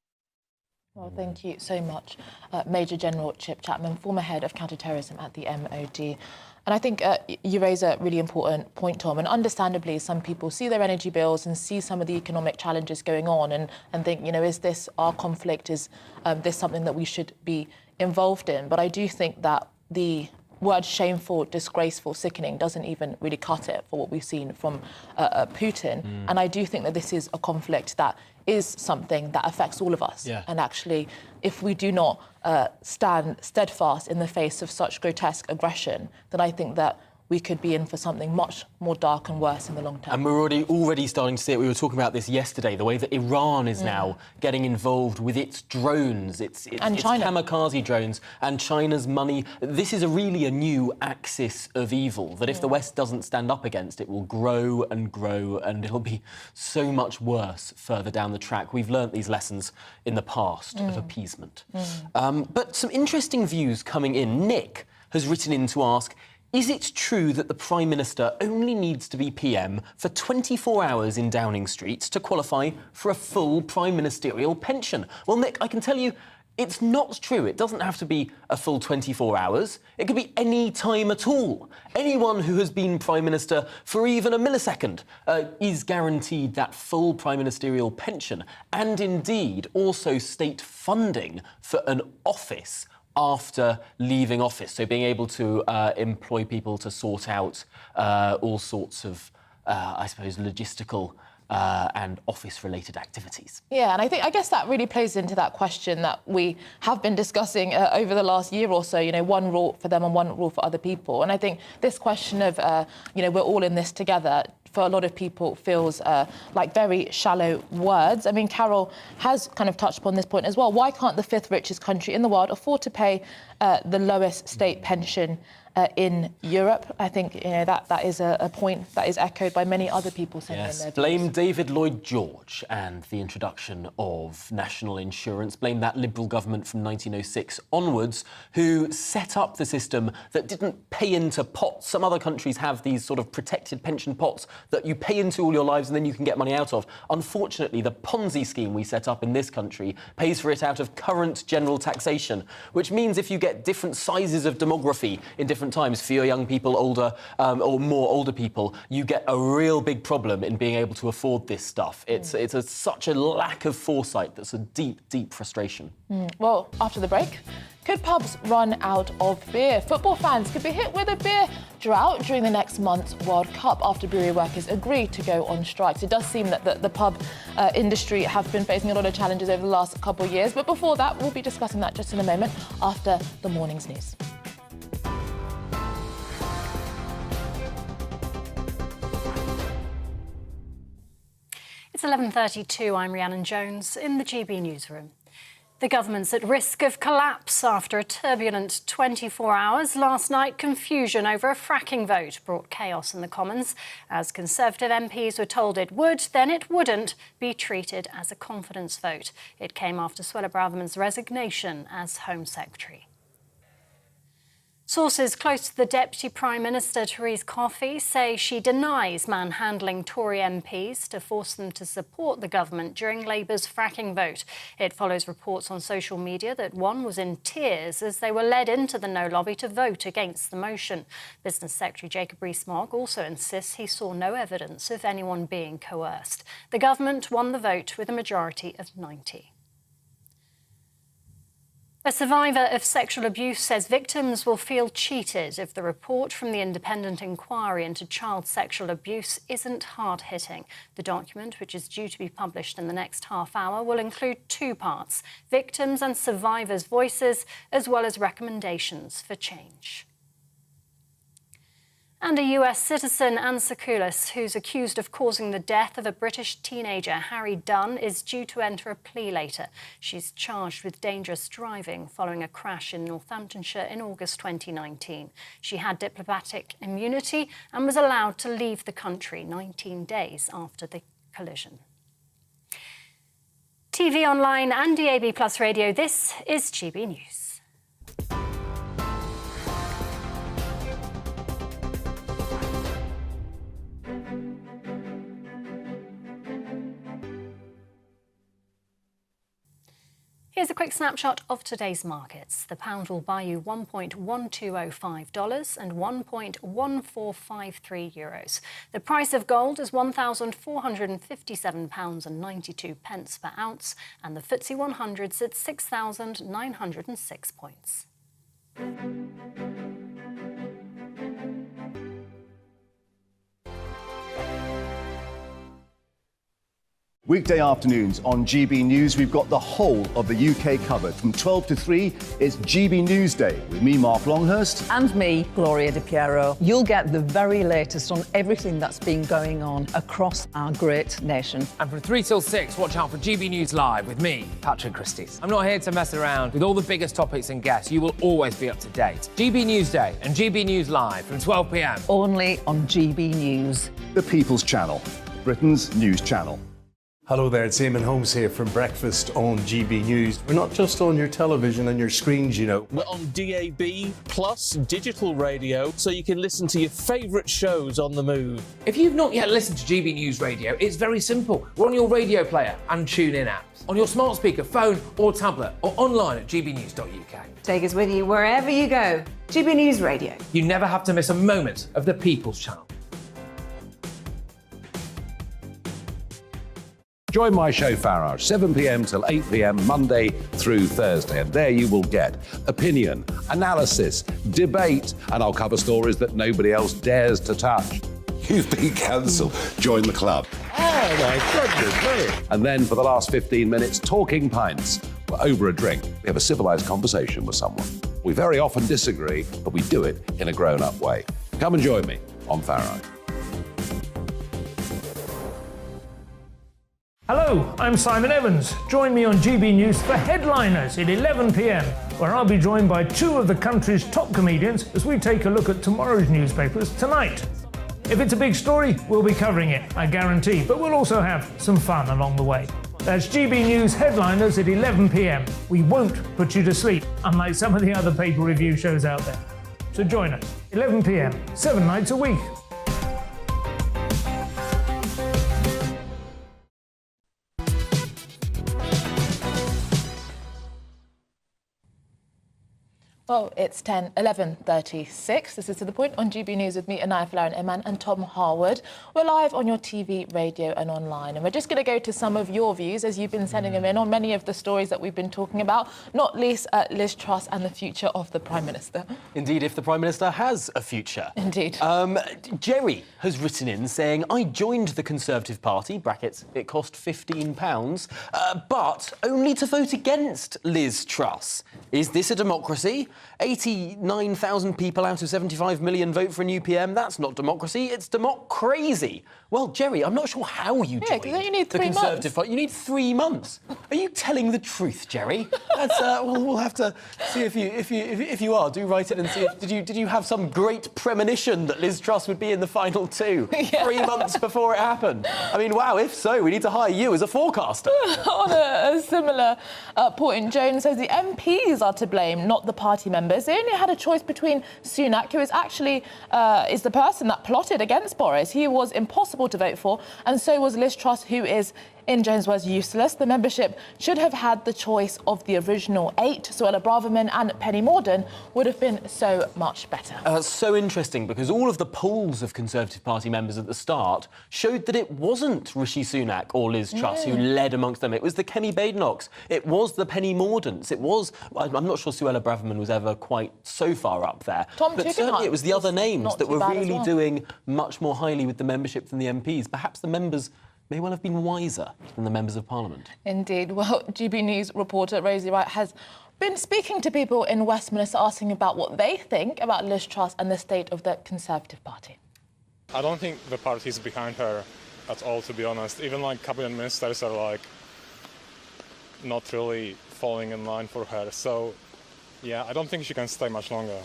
Well, thank you so much, Major General Chip Chapman, former head of counterterrorism at the MOD. And I think you raise a really important point, Tom, and understandably some people see their energy bills and see some of the economic challenges going on and think, you know, is this our conflict? Is this something that we should be involved in? But I do think that the word shameful, disgraceful, sickening doesn't even really cut it for what we've seen from Putin. And I do think that this is a conflict that is something that affects all of us. Yeah. And actually, if we do not stand steadfast in the face of such grotesque aggression, then I think that we could be in for something much more dark and worse in the long term. And we're already starting to see it. We were talking about this yesterday, the way that Iran is now getting involved with its drones, its kamikaze drones, and China's money. This is really a new axis of evil that if the West doesn't stand up against, it will grow and grow, and it'll be so much worse further down the track. We've learnt these lessons in the past of appeasement. But some interesting views coming in. Nick has written in to ask, is it true that the Prime Minister only needs to be PM for 24 hours in Downing Street to qualify for a full Prime Ministerial pension? Well, Nick, I can tell you it's not true. It doesn't have to be a full 24 hours. It could be any time at all. Anyone who has been Prime Minister for even a millisecond is guaranteed that full Prime Ministerial pension and indeed also state funding for an office after leaving office, so being able to employ people to sort out all sorts of, I suppose, logistical and office-related activities. Yeah, and I guess that really plays into that question that we have been discussing over the last year or so, you know, one rule for them and one rule for other people. And I think this question of, you know, we're all in this together, for a lot of people feels like very shallow words. I mean, Carol has kind of touched upon this point as well. Why can't the fifth richest country in the world afford to pay the lowest state pension in Europe? I think, you know, that is a point that is echoed by many other people sending in their views. Blame David Lloyd George and the introduction of national insurance. Blame that Liberal government from 1906 onwards who set up the system that didn't pay into pots. Some other countries have these sort of protected pension pots that you pay into all your lives and then you can get money out of. Unfortunately, the Ponzi scheme we set up in this country pays for it out of current general taxation, which means if you get different sizes of demography in different times, fewer young people, older or more older people, you get a real big problem in being able to afford this stuff. It's such a lack of foresight that's a deep, deep frustration. Well, after the break, could pubs run out of beer? Football fans could be hit with a beer drought during the next month's World Cup after brewery workers agree to go on strikes. It does seem that the pub industry have been facing a lot of challenges over the last couple of years. But before that, we'll be discussing that just in a moment after the morning's news. It's 11:32. I'm Rhiannon Jones in the GB newsroom. The government's at risk of collapse after a turbulent 24 hours. Last night, confusion over a fracking vote brought chaos in the Commons. As Conservative MPs were told it would, then it wouldn't be treated as a confidence vote. It came after Suella Braverman's resignation as Home Secretary. Sources close to the Deputy Prime Minister, Theresa Coffey, say she denies manhandling Tory MPs to force them to support the government during Labour's fracking vote. It follows reports on social media that one was in tears as they were led into the No lobby to vote against the motion. Business Secretary Jacob Rees-Mogg also insists he saw no evidence of anyone being coerced. The government won the vote with a majority of 90. A survivor of sexual abuse says victims will feel cheated if the report from the independent inquiry into child sexual abuse isn't hard-hitting. The document, which is due to be published in the next half hour, will include two parts: victims' and survivors' voices, as well as recommendations for change. And a US citizen, Anne Sakoulis, who's accused of causing the death of a British teenager, Harry Dunn, is due to enter a plea later. She's charged with dangerous driving following a crash in Northamptonshire in August 2019. She had diplomatic immunity and was allowed to leave the country 19 days after the collision. TV online and DAB+ radio, this is GB News. Here's a quick snapshot of today's markets. The pound will buy you $1.1205 and €1.1453. The price of gold is £1,457.92 per ounce, and the FTSE 100 sits 6,906 points. Weekday afternoons on GB News, we've got the whole of the UK covered. From 12 to 3, it's GB News Day with me, Mark Longhurst. And me, Gloria Di Piero. You'll get the very latest on everything that's been going on across our great nation. And from 3 till 6, watch out for GB News Live with me, Patrick Christys. I'm not here to mess around with all the biggest topics and guests. You will always be up to date. GB News Day and GB News Live from 12 p.m. Only on GB News. The People's Channel, Britain's news channel. Hello there, it's Eamon Holmes here from Breakfast on GB News. We're not just on your television and your screens, you know. We're on DAB plus digital radio, so you can listen to your favourite shows on the move. If you've not yet listened to GB News Radio, it's very simple. We're on your radio player and tune-in apps, on your smart speaker, phone or tablet, or online at gbnews.uk. Take us with you wherever you go. GB News Radio. You never have to miss a moment of the People's Channel. Join my show Farage, 7 p.m. till 8 p.m. Monday through Thursday. And there you will get opinion, analysis, debate, and I'll cover stories that nobody else dares to touch. You've been cancelled. Join the club. Oh my goodness me. And then for the last 15 minutes, talking pints. We're over a drink. We have a civilised conversation with someone. We very often disagree, but we do it in a grown-up way. Come and join me on Farage. Hello, I'm Simon Evans. Join me on GB News for Headliners at 11 p.m, where I'll be joined by two of the country's top comedians as we take a look at tomorrow's newspapers tonight. If it's a big story, we'll be covering it, I guarantee, but we'll also have some fun along the way. That's GB News Headliners at 11 p.m. We won't put you to sleep, unlike some of the other paper review shows out there. So join us, 11 p.m, 7 nights a week. Well, it's 11:36. This is To The Point on GB News with me, Anaya Falarin-Eman and Tom Harwood. We're live on your TV, radio and online. And we're just going to go to some of your views as you've been sending them in on many of the stories that we've been talking about, not least Liz Truss and the future of the Prime Minister. Indeed, if the Prime Minister has a future. Indeed. Jerry has written in saying, I joined the Conservative Party, brackets, it cost £15, but only to vote against Liz Truss. Is this a democracy? 89,000 people out of 75 million vote for a new PM. That's not democracy, it's crazy. Well, Jerry, I'm not sure how you joined you need the 3 Conservative Party. You need 3 months. Are you telling the truth, Jerry? That's, we'll have to see if you are. Do write it and see if did you have some great premonition that Liz Truss would be in the final two 3 months before it happened? I mean, wow. If so, we need to hire you as a forecaster. On a similar point, Jones says the MPs are to blame, not the party members. They only had a choice between Sunak, who is actually is the person that plotted against Boris. He was impossible to vote for, and so was Liz Truss, who is, in Jones' words, useless. The membership should have had the choice of the original 8. Suella Braverman and Penny Mordaunt would have been so much better. That's so interesting, because all of the polls of Conservative Party members at the start showed that it wasn't Rishi Sunak or Liz Truss who led amongst them. It was the Kemi Badenochs. It was the Penny Mordaunts. It was... I'm not sure Suella Braverman was ever quite so far up there. But certainly it was the other names that were really doing much more highly with the membership than the MPs. Perhaps the members may well have been wiser than the members of Parliament. Indeed. Well, GB News reporter Rosie Wright has been speaking to people in Westminster asking about what they think about Liz Truss and the state of the Conservative Party. I don't think the party is behind her at all, to be honest. Even like cabinet ministers are like not really falling in line for her. So yeah, I don't think she can stay much longer.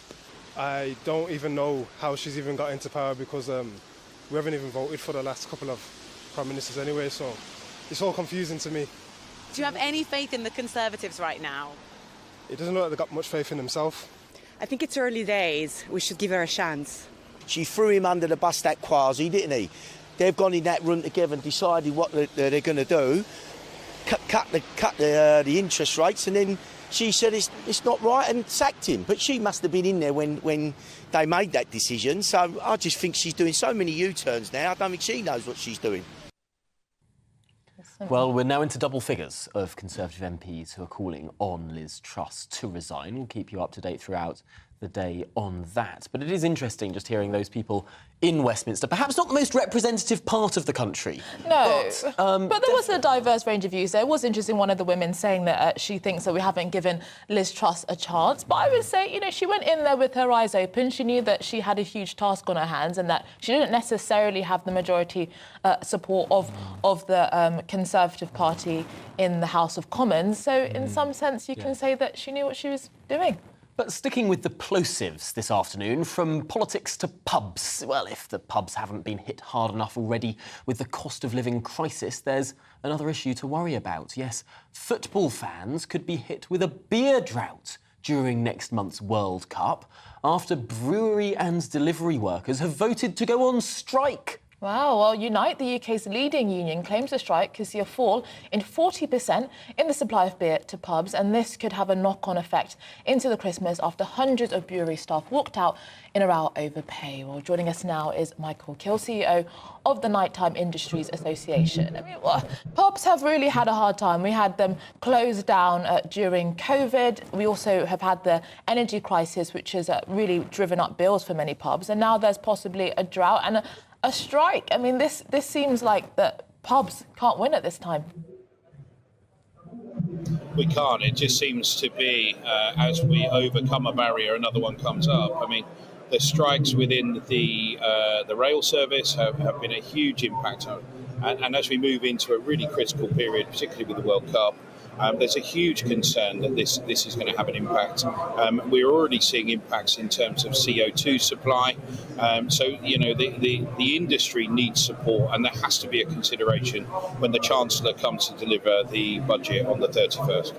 I don't even know how she's even got into power because we haven't even voted for the last couple of prime ministers anyway, so it's all confusing to me. Do you have any faith in the Conservatives right now? It doesn't look like they've got much faith in themselves. I think it's early days. We should give her a chance. She threw him under the bus, that Kwasi, didn't he? They've gone in that room together and decided what they're going to do, cut the interest rates, and then she said it's not right and sacked him. But she must have been in there when they made that decision. So I just think she's doing so many U-turns now, I don't think she knows what she's doing. Well, we're now into double figures of Conservative MPs who are calling on Liz Truss to resign. We'll keep you up to date throughout the day on that. But it is interesting just hearing those people in Westminster, perhaps not the most representative part of the country. No, but there was a diverse range of views there. It was interesting, one of the women saying that she thinks that we haven't given Liz Truss a chance. But I would say, you know, she went in there with her eyes open. She knew that she had a huge task on her hands and that she didn't necessarily have the majority support of the Conservative Party in the House of Commons. So in some sense, you can say that she knew what she was doing. But sticking with the plosives this afternoon, from politics to pubs. Well, if the pubs haven't been hit hard enough already with the cost of living crisis, there's another issue to worry about. Yes, football fans could be hit with a beer drought during next month's World Cup after brewery and delivery workers have voted to go on strike. Wow, well, Unite, the UK's leading union, claims the strike could see a fall in 40% in the supply of beer to pubs, and this could have a knock-on effect into the Christmas after hundreds of brewery staff walked out in a row over pay. Well, joining us now is Michael Kill, CEO of the Nighttime Industries Association. I mean, pubs have really had a hard time. We had them closed down during COVID. We also have had the energy crisis, which has really driven up bills for many pubs, and now there's possibly a drought and a strike. I mean, this seems like the pubs can't win at this time. We can't. It just seems to be as we overcome a barrier, another one comes up. I mean, the strikes within the rail service have been a huge impact on, and as we move into a really critical period, particularly with the World Cup, there's a huge concern that this is going to have an impact. We're already seeing impacts in terms of CO2 supply. So, you know, the industry needs support, and there has to be a consideration when the Chancellor comes to deliver the budget on the 31st.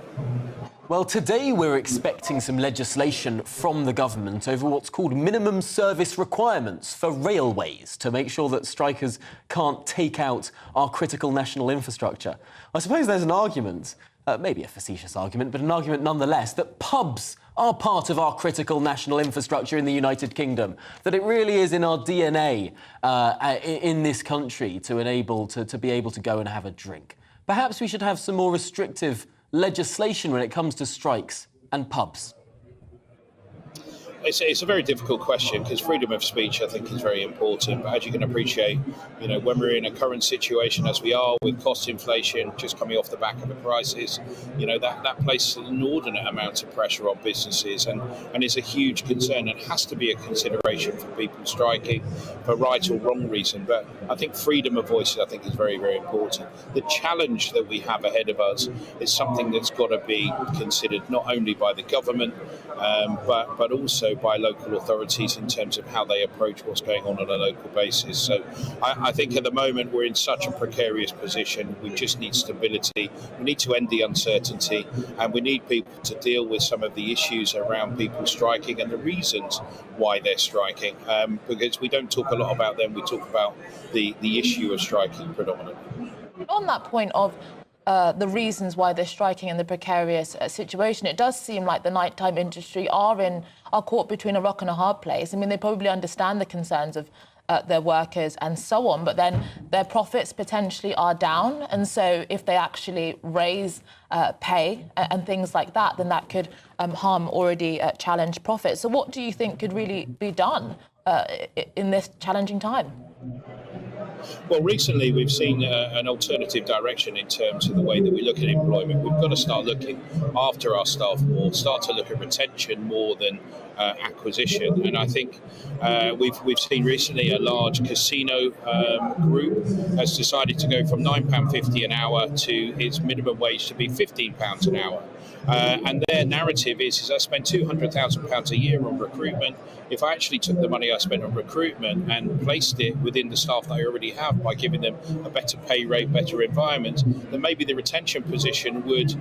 Well, today we're expecting some legislation from the government over what's called minimum service requirements for railways to make sure that strikers can't take out our critical national infrastructure. I suppose there's an argument, maybe a facetious argument, but an argument nonetheless, that pubs are part of our critical national infrastructure in the United Kingdom, that it really is in our DNA in this country to be able to go and have a drink. Perhaps we should have some more restrictive legislation when it comes to strikes and pubs. It's a very difficult question because freedom of speech, I think, is very important. But as you can appreciate, you know, when we're in a current situation as we are with cost inflation just coming off the back of a crisis, you know, that places an inordinate amount of pressure on businesses and it's a huge concern and has to be a consideration for people striking for right or wrong reason. But I think freedom of voice, I think, is very, very important. The challenge that we have ahead of us is something that's got to be considered not only by the government, but also by local authorities in terms of how they approach what's going on a local basis. So I think at the moment we're in such a precarious position. We just need stability. We need to end the uncertainty, and we need people to deal with some of the issues around people striking and the reasons why they're striking, because we don't talk a lot about them. We talk about the issue of striking predominantly. On that point of the reasons why they're striking and the precarious situation, it does seem like the nighttime industry are caught between a rock and a hard place. I mean, they probably understand the concerns of their workers and so on, but then their profits potentially are down. And so if they actually raise pay and things like that, then that could harm already challenged profits. So what do you think could really be done in this challenging time? Well, recently we've seen an alternative direction in terms of the way that we look at employment. We've got to start looking after our staff more, start to look at retention more than acquisition. And I think we've seen recently a large casino group has decided to go from £9.50 an hour to its minimum wage to be £15 an hour. And their narrative is I spend £200,000 a year on recruitment. If I actually took the money I spent on recruitment and placed it within the staff that I already have by giving them a better pay rate, better environment, then maybe the retention position would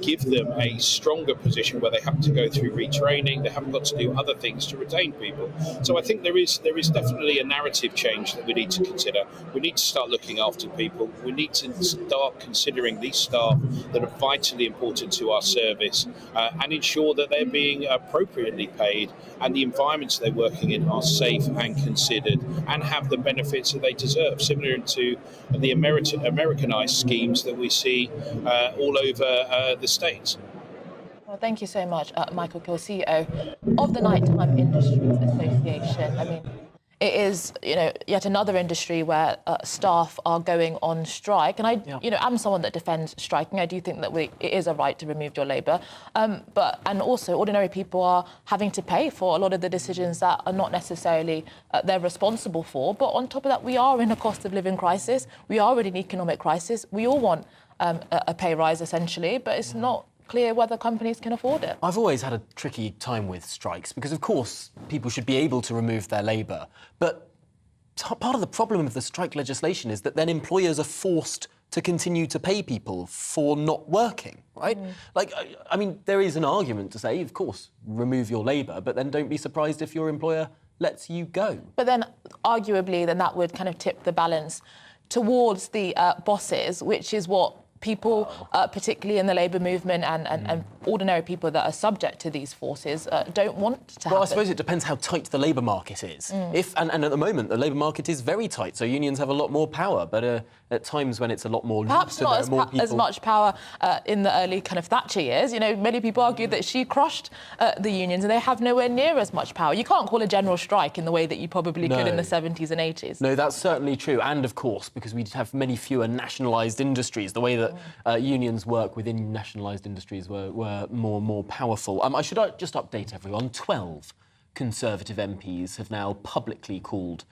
give them a stronger position where they have to go through retraining, they haven't got to do other things to retain people. So I think there is definitely a narrative change that we need to consider. We need to start looking after people. We need to start considering these staff that are vitally important to our service and ensure that they're being appropriately paid and the environments they're working in are safe and considered and have the benefits that they deserve, similar to the Americanized schemes that we see all over the States. Well, thank you so much, Michael Kill, CEO of the Nighttime Industries Association. I mean, it is, yet another industry where staff are going on strike. And I, am someone that defends striking. I do think that it is a right to remove your labour. And also, ordinary people are having to pay for a lot of the decisions that are not necessarily they're responsible for. But on top of that, we are in a cost of living crisis. We are in an economic crisis. We all want a pay rise, essentially, but it's not clear whether companies can afford it. I've always had a tricky time with strikes because, of course, people should be able to remove their labour. But part of the problem with the strike legislation is that then employers are forced to continue to pay people for not working, right? I mean, there is an argument to say, of course, remove your labour, but then don't be surprised if your employer lets you go. But then, arguably, then that would kind of tip the balance towards the bosses, which is what people, particularly in the labour movement and ordinary people that are subject to these forces, don't want to happen. Well, I suppose it depends how tight the labour market is. And at the moment, the labour market is very tight, so unions have a lot more power, but at times when it's a lot more... Perhaps not as much power in the early kind of Thatcher years. Many people argue that she crushed the unions and they have nowhere near as much power. You can't call a general strike in the way that you probably could in the 70s and 80s. No, that's certainly true. And, of course, because we have many fewer nationalised industries, the way that unions work within nationalised industries were more powerful. I should just update everyone. 12 Conservative MPs have now publicly called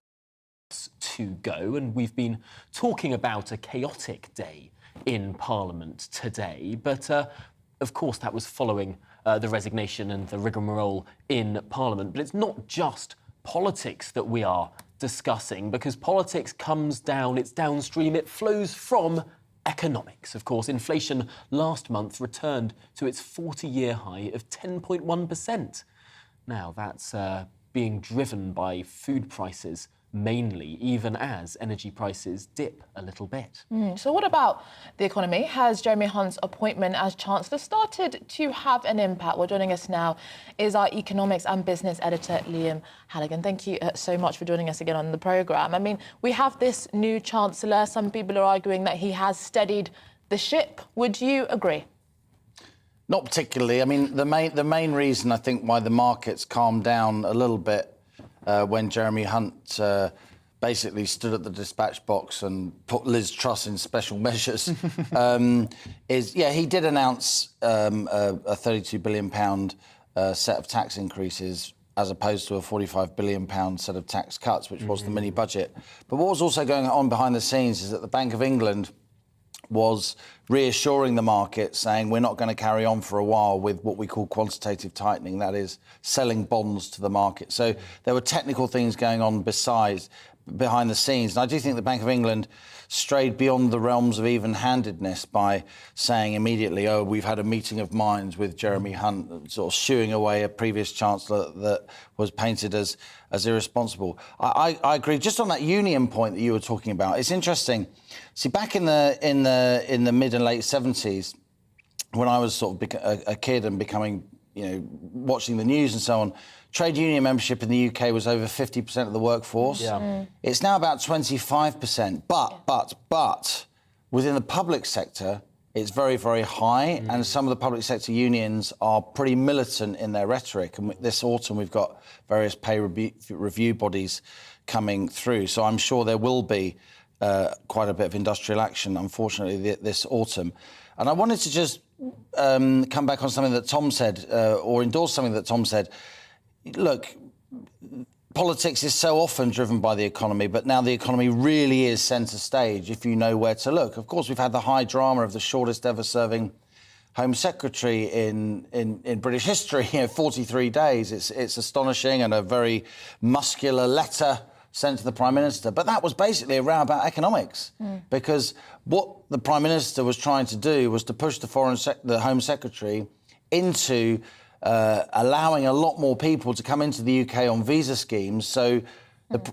to go, and we've been talking about a chaotic day in Parliament today, but of course that was following the resignation and the rigmarole in Parliament. But it's not just politics that we are discussing, because politics comes down, it's downstream, it flows from economics. Of course, inflation last month returned to its 40-year high of 10.1%. Now, that's being driven by food prices mainly, even as energy prices dip a little bit. So what about the economy? Has Jeremy Hunt's appointment as Chancellor started to have an impact? Well, joining us now is our economics and business editor, Liam Halligan. Thank you so much for joining us again on the programme. I mean, we have this new Chancellor. Some people are arguing that he has steadied the ship. Would you agree? Not particularly. I mean, the main reason I think why the markets calmed down a little bit when Jeremy Hunt basically stood at the dispatch box and put Liz Truss in special measures he did announce a £32 billion set of tax increases as opposed to a £45 billion set of tax cuts, which was the mini budget. But what was also going on behind the scenes is that the Bank of England was reassuring the market, saying we're not going to carry on for a while with what we call quantitative tightening, that is, selling bonds to the market. So there were technical things going on behind the scenes. And I do think the Bank of England strayed beyond the realms of even-handedness by saying immediately, we've had a meeting of minds with Jeremy Hunt, sort of shooing away a previous Chancellor that was painted as irresponsible. I agree. Just on that union point that you were talking about, it's interesting. See, back in the mid and late 70s, when I was sort of a kid and becoming, watching the news and so on, trade union membership in the UK was over 50% of the workforce. It's now about 25%. But within the public sector, it's very, very high. And some of the public sector unions are pretty militant in their rhetoric. And this autumn, we've got various pay review bodies coming through. So I'm sure there will be quite a bit of industrial action, unfortunately, this autumn. And I wanted to just come back on something that Tom said, or endorse something that Tom said. Look, politics is so often driven by the economy, but now the economy really is centre stage if you know where to look. Of course, we've had the high drama of the shortest ever serving Home Secretary in British history, 43 days. It's astonishing, and a very muscular letter sent to the Prime Minister. But that was basically a row about economics, because what the Prime Minister was trying to do was to push the Home Secretary into allowing a lot more people to come into the UK on visa schemes, so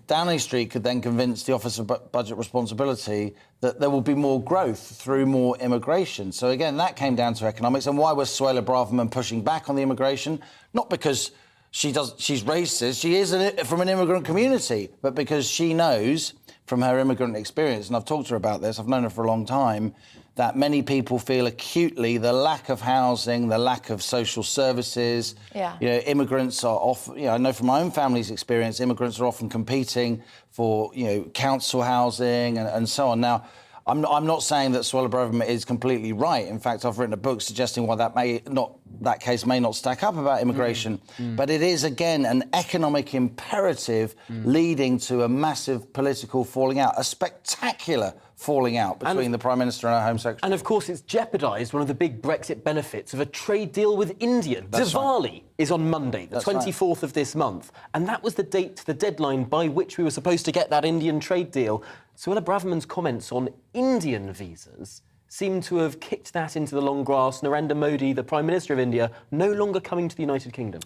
Downing Street could then convince the Office of Budget Responsibility that there will be more growth through more immigration. So again, that came down to economics. And why was Suella Braverman pushing back on the immigration? Not because she's racist, she is from an immigrant community, but because she knows from her immigrant experience, and I've talked to her about this, I've known her for a long time, that many people feel acutely the lack of housing, the lack of social services. Yeah. Immigrants are often, I know from my own family's experience, immigrants are often competing for, council housing and so on. Now, I'm not saying that Suella Braverman is completely right. In fact, I've written a book suggesting why that case may not stack up about immigration. But it is, again, an economic imperative leading to a massive political falling out, a spectacular falling out between the Prime Minister and our Home Secretary. And, of course, it's jeopardised one of the big Brexit benefits of a trade deal with India. Diwali is on Monday, the 24th of this month. And that was the deadline by which we were supposed to get that Indian trade deal. Suella Braverman's comments on Indian visas seem to have kicked that into the long grass. Narendra Modi, the Prime Minister of India, no longer coming to the United Kingdom.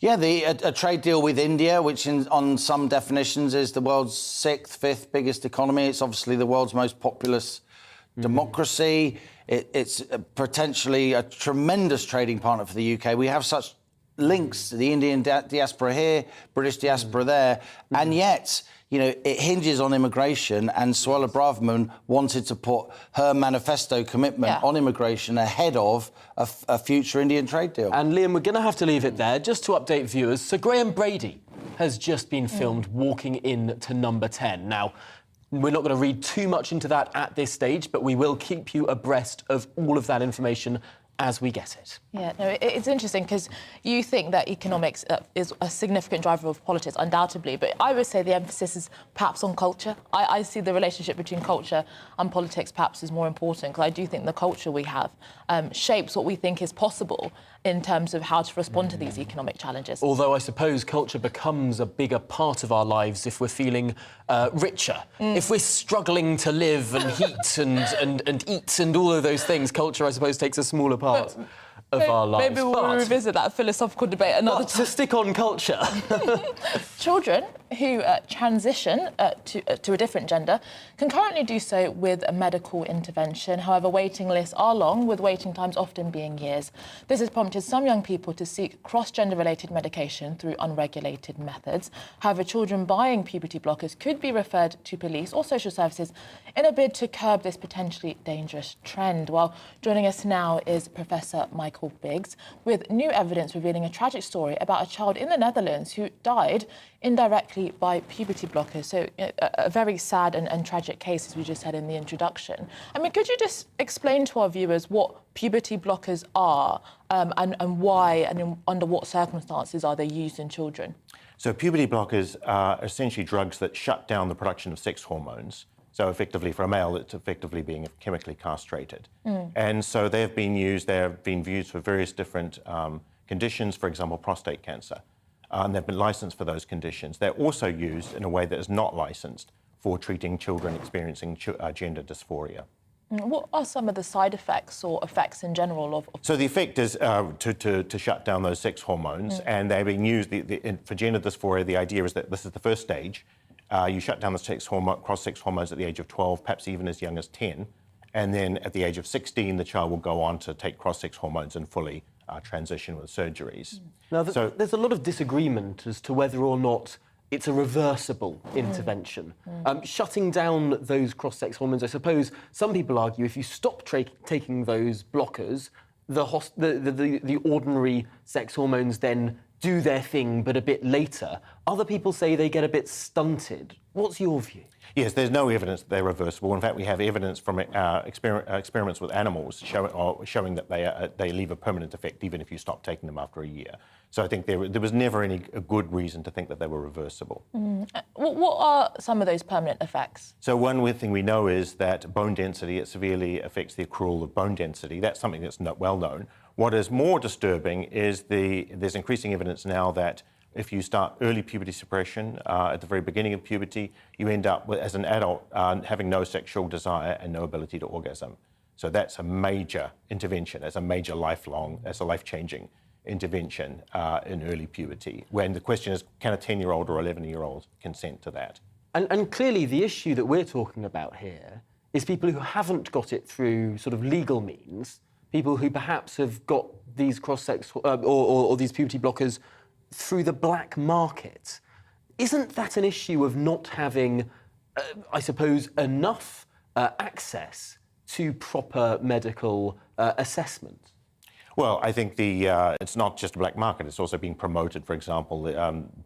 Yeah, a trade deal with India, which on some definitions is the world's fifth biggest economy. It's obviously the world's most populous democracy. It's potentially a tremendous trading partner for the UK. We have such links to the Indian diaspora here, British diaspora there, and yet, it hinges on immigration, and Suella Braverman wanted to put her manifesto commitment on immigration ahead of a future Indian trade deal. And, Liam, we're going to have to leave it there. Just to update viewers, Sir Graham Brady has just been filmed walking in to number 10. Now, we're not going to read too much into that at this stage, but we will keep you abreast of all of that information as we get it. Yeah, no, it's interesting because you think that economics is a significant driver of politics, undoubtedly, but I would say the emphasis is perhaps on culture. I see the relationship between culture and politics perhaps is more important, because I do think the culture we have shapes what we think is possible in terms of how to respond to these economic challenges. Although I suppose culture becomes a bigger part of our lives if we're feeling richer. If we're struggling to live and heat and eat and all of those things, culture, I suppose, takes a smaller part of our lives. Maybe we'll revisit that philosophical debate another time. To stick on culture. Children who transition to a different gender can currently do so with a medical intervention. However, waiting lists are long, with waiting times often being years. This has prompted some young people to seek cross-gender related medication through unregulated methods. However, children buying puberty blockers could be referred to police or social services in a bid to curb this potentially dangerous trend. Well, joining us now is Professor Michael Biggs with new evidence revealing a tragic story about a child in the Netherlands who died indirectly by puberty blockers. So a very sad and tragic case, as we just had in the introduction. I mean, could you just explain to our viewers what puberty blockers are and why and under what circumstances are they used in children? So puberty blockers are essentially drugs that shut down the production of sex hormones. So effectively, for a male, it's effectively being chemically castrated. And so they have been used for various different conditions, for example, prostate cancer. And they've been licensed for those conditions. They're also used in a way that is not licensed for treating children experiencing gender dysphoria. What are some of the side effects or effects in general of... So the effect is to shut down those sex hormones, and they're being used for gender dysphoria. The idea is that this is the first stage. You shut down the cross-sex hormones at the age of 12, perhaps even as young as 10, and then at the age of 16, the child will go on to take cross-sex hormones and fully transition with surgeries. Now, there's a lot of disagreement as to whether or not it's a reversible intervention. Shutting down those cross-sex hormones, I suppose some people argue if you stop taking those blockers, the ordinary sex hormones then do their thing, but a bit later. Other people say they get a bit stunted. What's your view? Yes, there's no evidence that they're reversible. In fact, we have evidence from experiments with animals showing that they leave a permanent effect even if you stop taking them after a year. So I think there was never any good reason to think that they were reversible. What are some of those permanent effects? So one thing we know is that bone density, it severely affects the accrual of bone density. That's something that's not well known. What is more disturbing is there's increasing evidence now that if you start early puberty suppression at the very beginning of puberty, you end up, as an adult, having no sexual desire and no ability to orgasm. So that's a major intervention, that's a major life-changing intervention in early puberty, when the question is, can a 10-year-old or 11-year-old consent to that? And clearly the issue that we're talking about here is people who haven't got it through sort of legal means, people who perhaps have got these cross-sex or these puberty blockers through the black market. Isn't that an issue of not having, I suppose, enough access to proper medical assessment? Well, I think it's not just a black market, it's also being promoted, for example,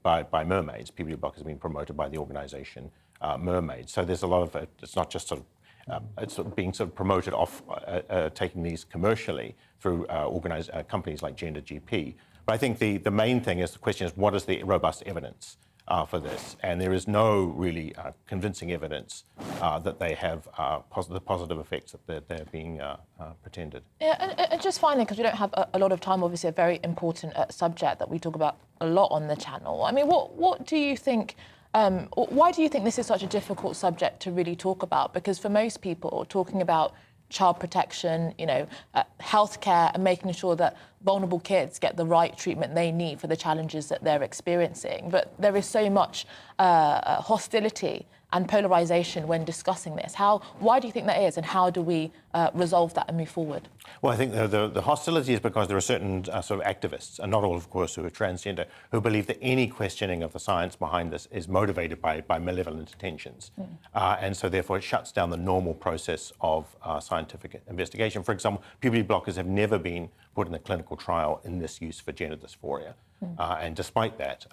by mermaids. Puberty blockers are being promoted by the organisation Mermaids. So there's a lot of it. It's not just it's being promoted off, taking these commercially through companies like Gender GP. But I think the main thing is the question is, what is the robust evidence for this? And there is no really convincing evidence that they have the positive effects that they're being pretended. Yeah, and just finally, because we don't have a lot of time, obviously a very important subject that we talk about a lot on the channel. I mean, what do you think? Why do you think this is such a difficult subject to really talk about? Because for most people, talking about child protection, healthcare, and making sure that vulnerable kids get the right treatment they need for the challenges that they're experiencing. But there is so much hostility and polarisation when discussing this. Why do you think that is, and how do we resolve that and move forward? Well, I think the hostility is because there are certain sort of activists, and not all, of course, who are transgender, who believe that any questioning of the science behind this is motivated by malevolent intentions. And so, therefore, it shuts down the normal process of scientific investigation. For example, puberty blockers have never been put in a clinical trial in this use for gender dysphoria. And despite that,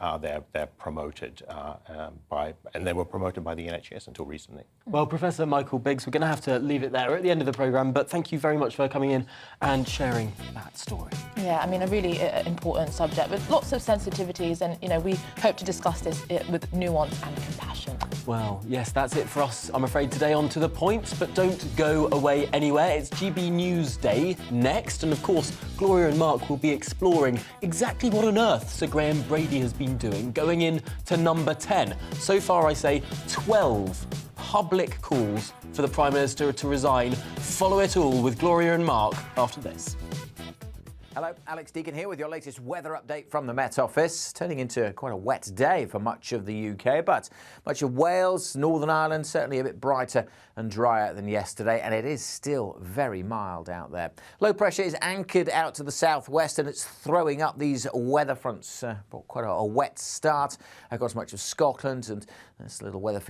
they're promoted and they were promoted by the NHS until recently. Well, Professor Michael Biggs, we're going to have to leave it there. We're at the end of the programme, but thank you very much for coming in and sharing that story. Yeah, I mean, a really important subject with lots of sensitivities, and, we hope to discuss this with nuance and compassion. Well, yes, that's it for us, I'm afraid, today on To The Point, but don't go away anywhere. It's GB News Day next, and of course, Gloria and Mark will be exploring exactly what on earth Sir Graham Brady has been doing, going in to number 10. So far, I say 12 public calls for the Prime Minister to resign. Follow it all with Gloria and Mark after this. Hello, Alex Deacon here with your latest weather update from the Met Office. Turning into quite a wet day for much of the UK, but much of Wales, Northern Ireland, certainly a bit brighter and drier than yesterday, and it is still very mild out there. Low pressure is anchored out to the southwest, and it's throwing up these weather fronts. Quite a wet start across much of Scotland, and this little weather feature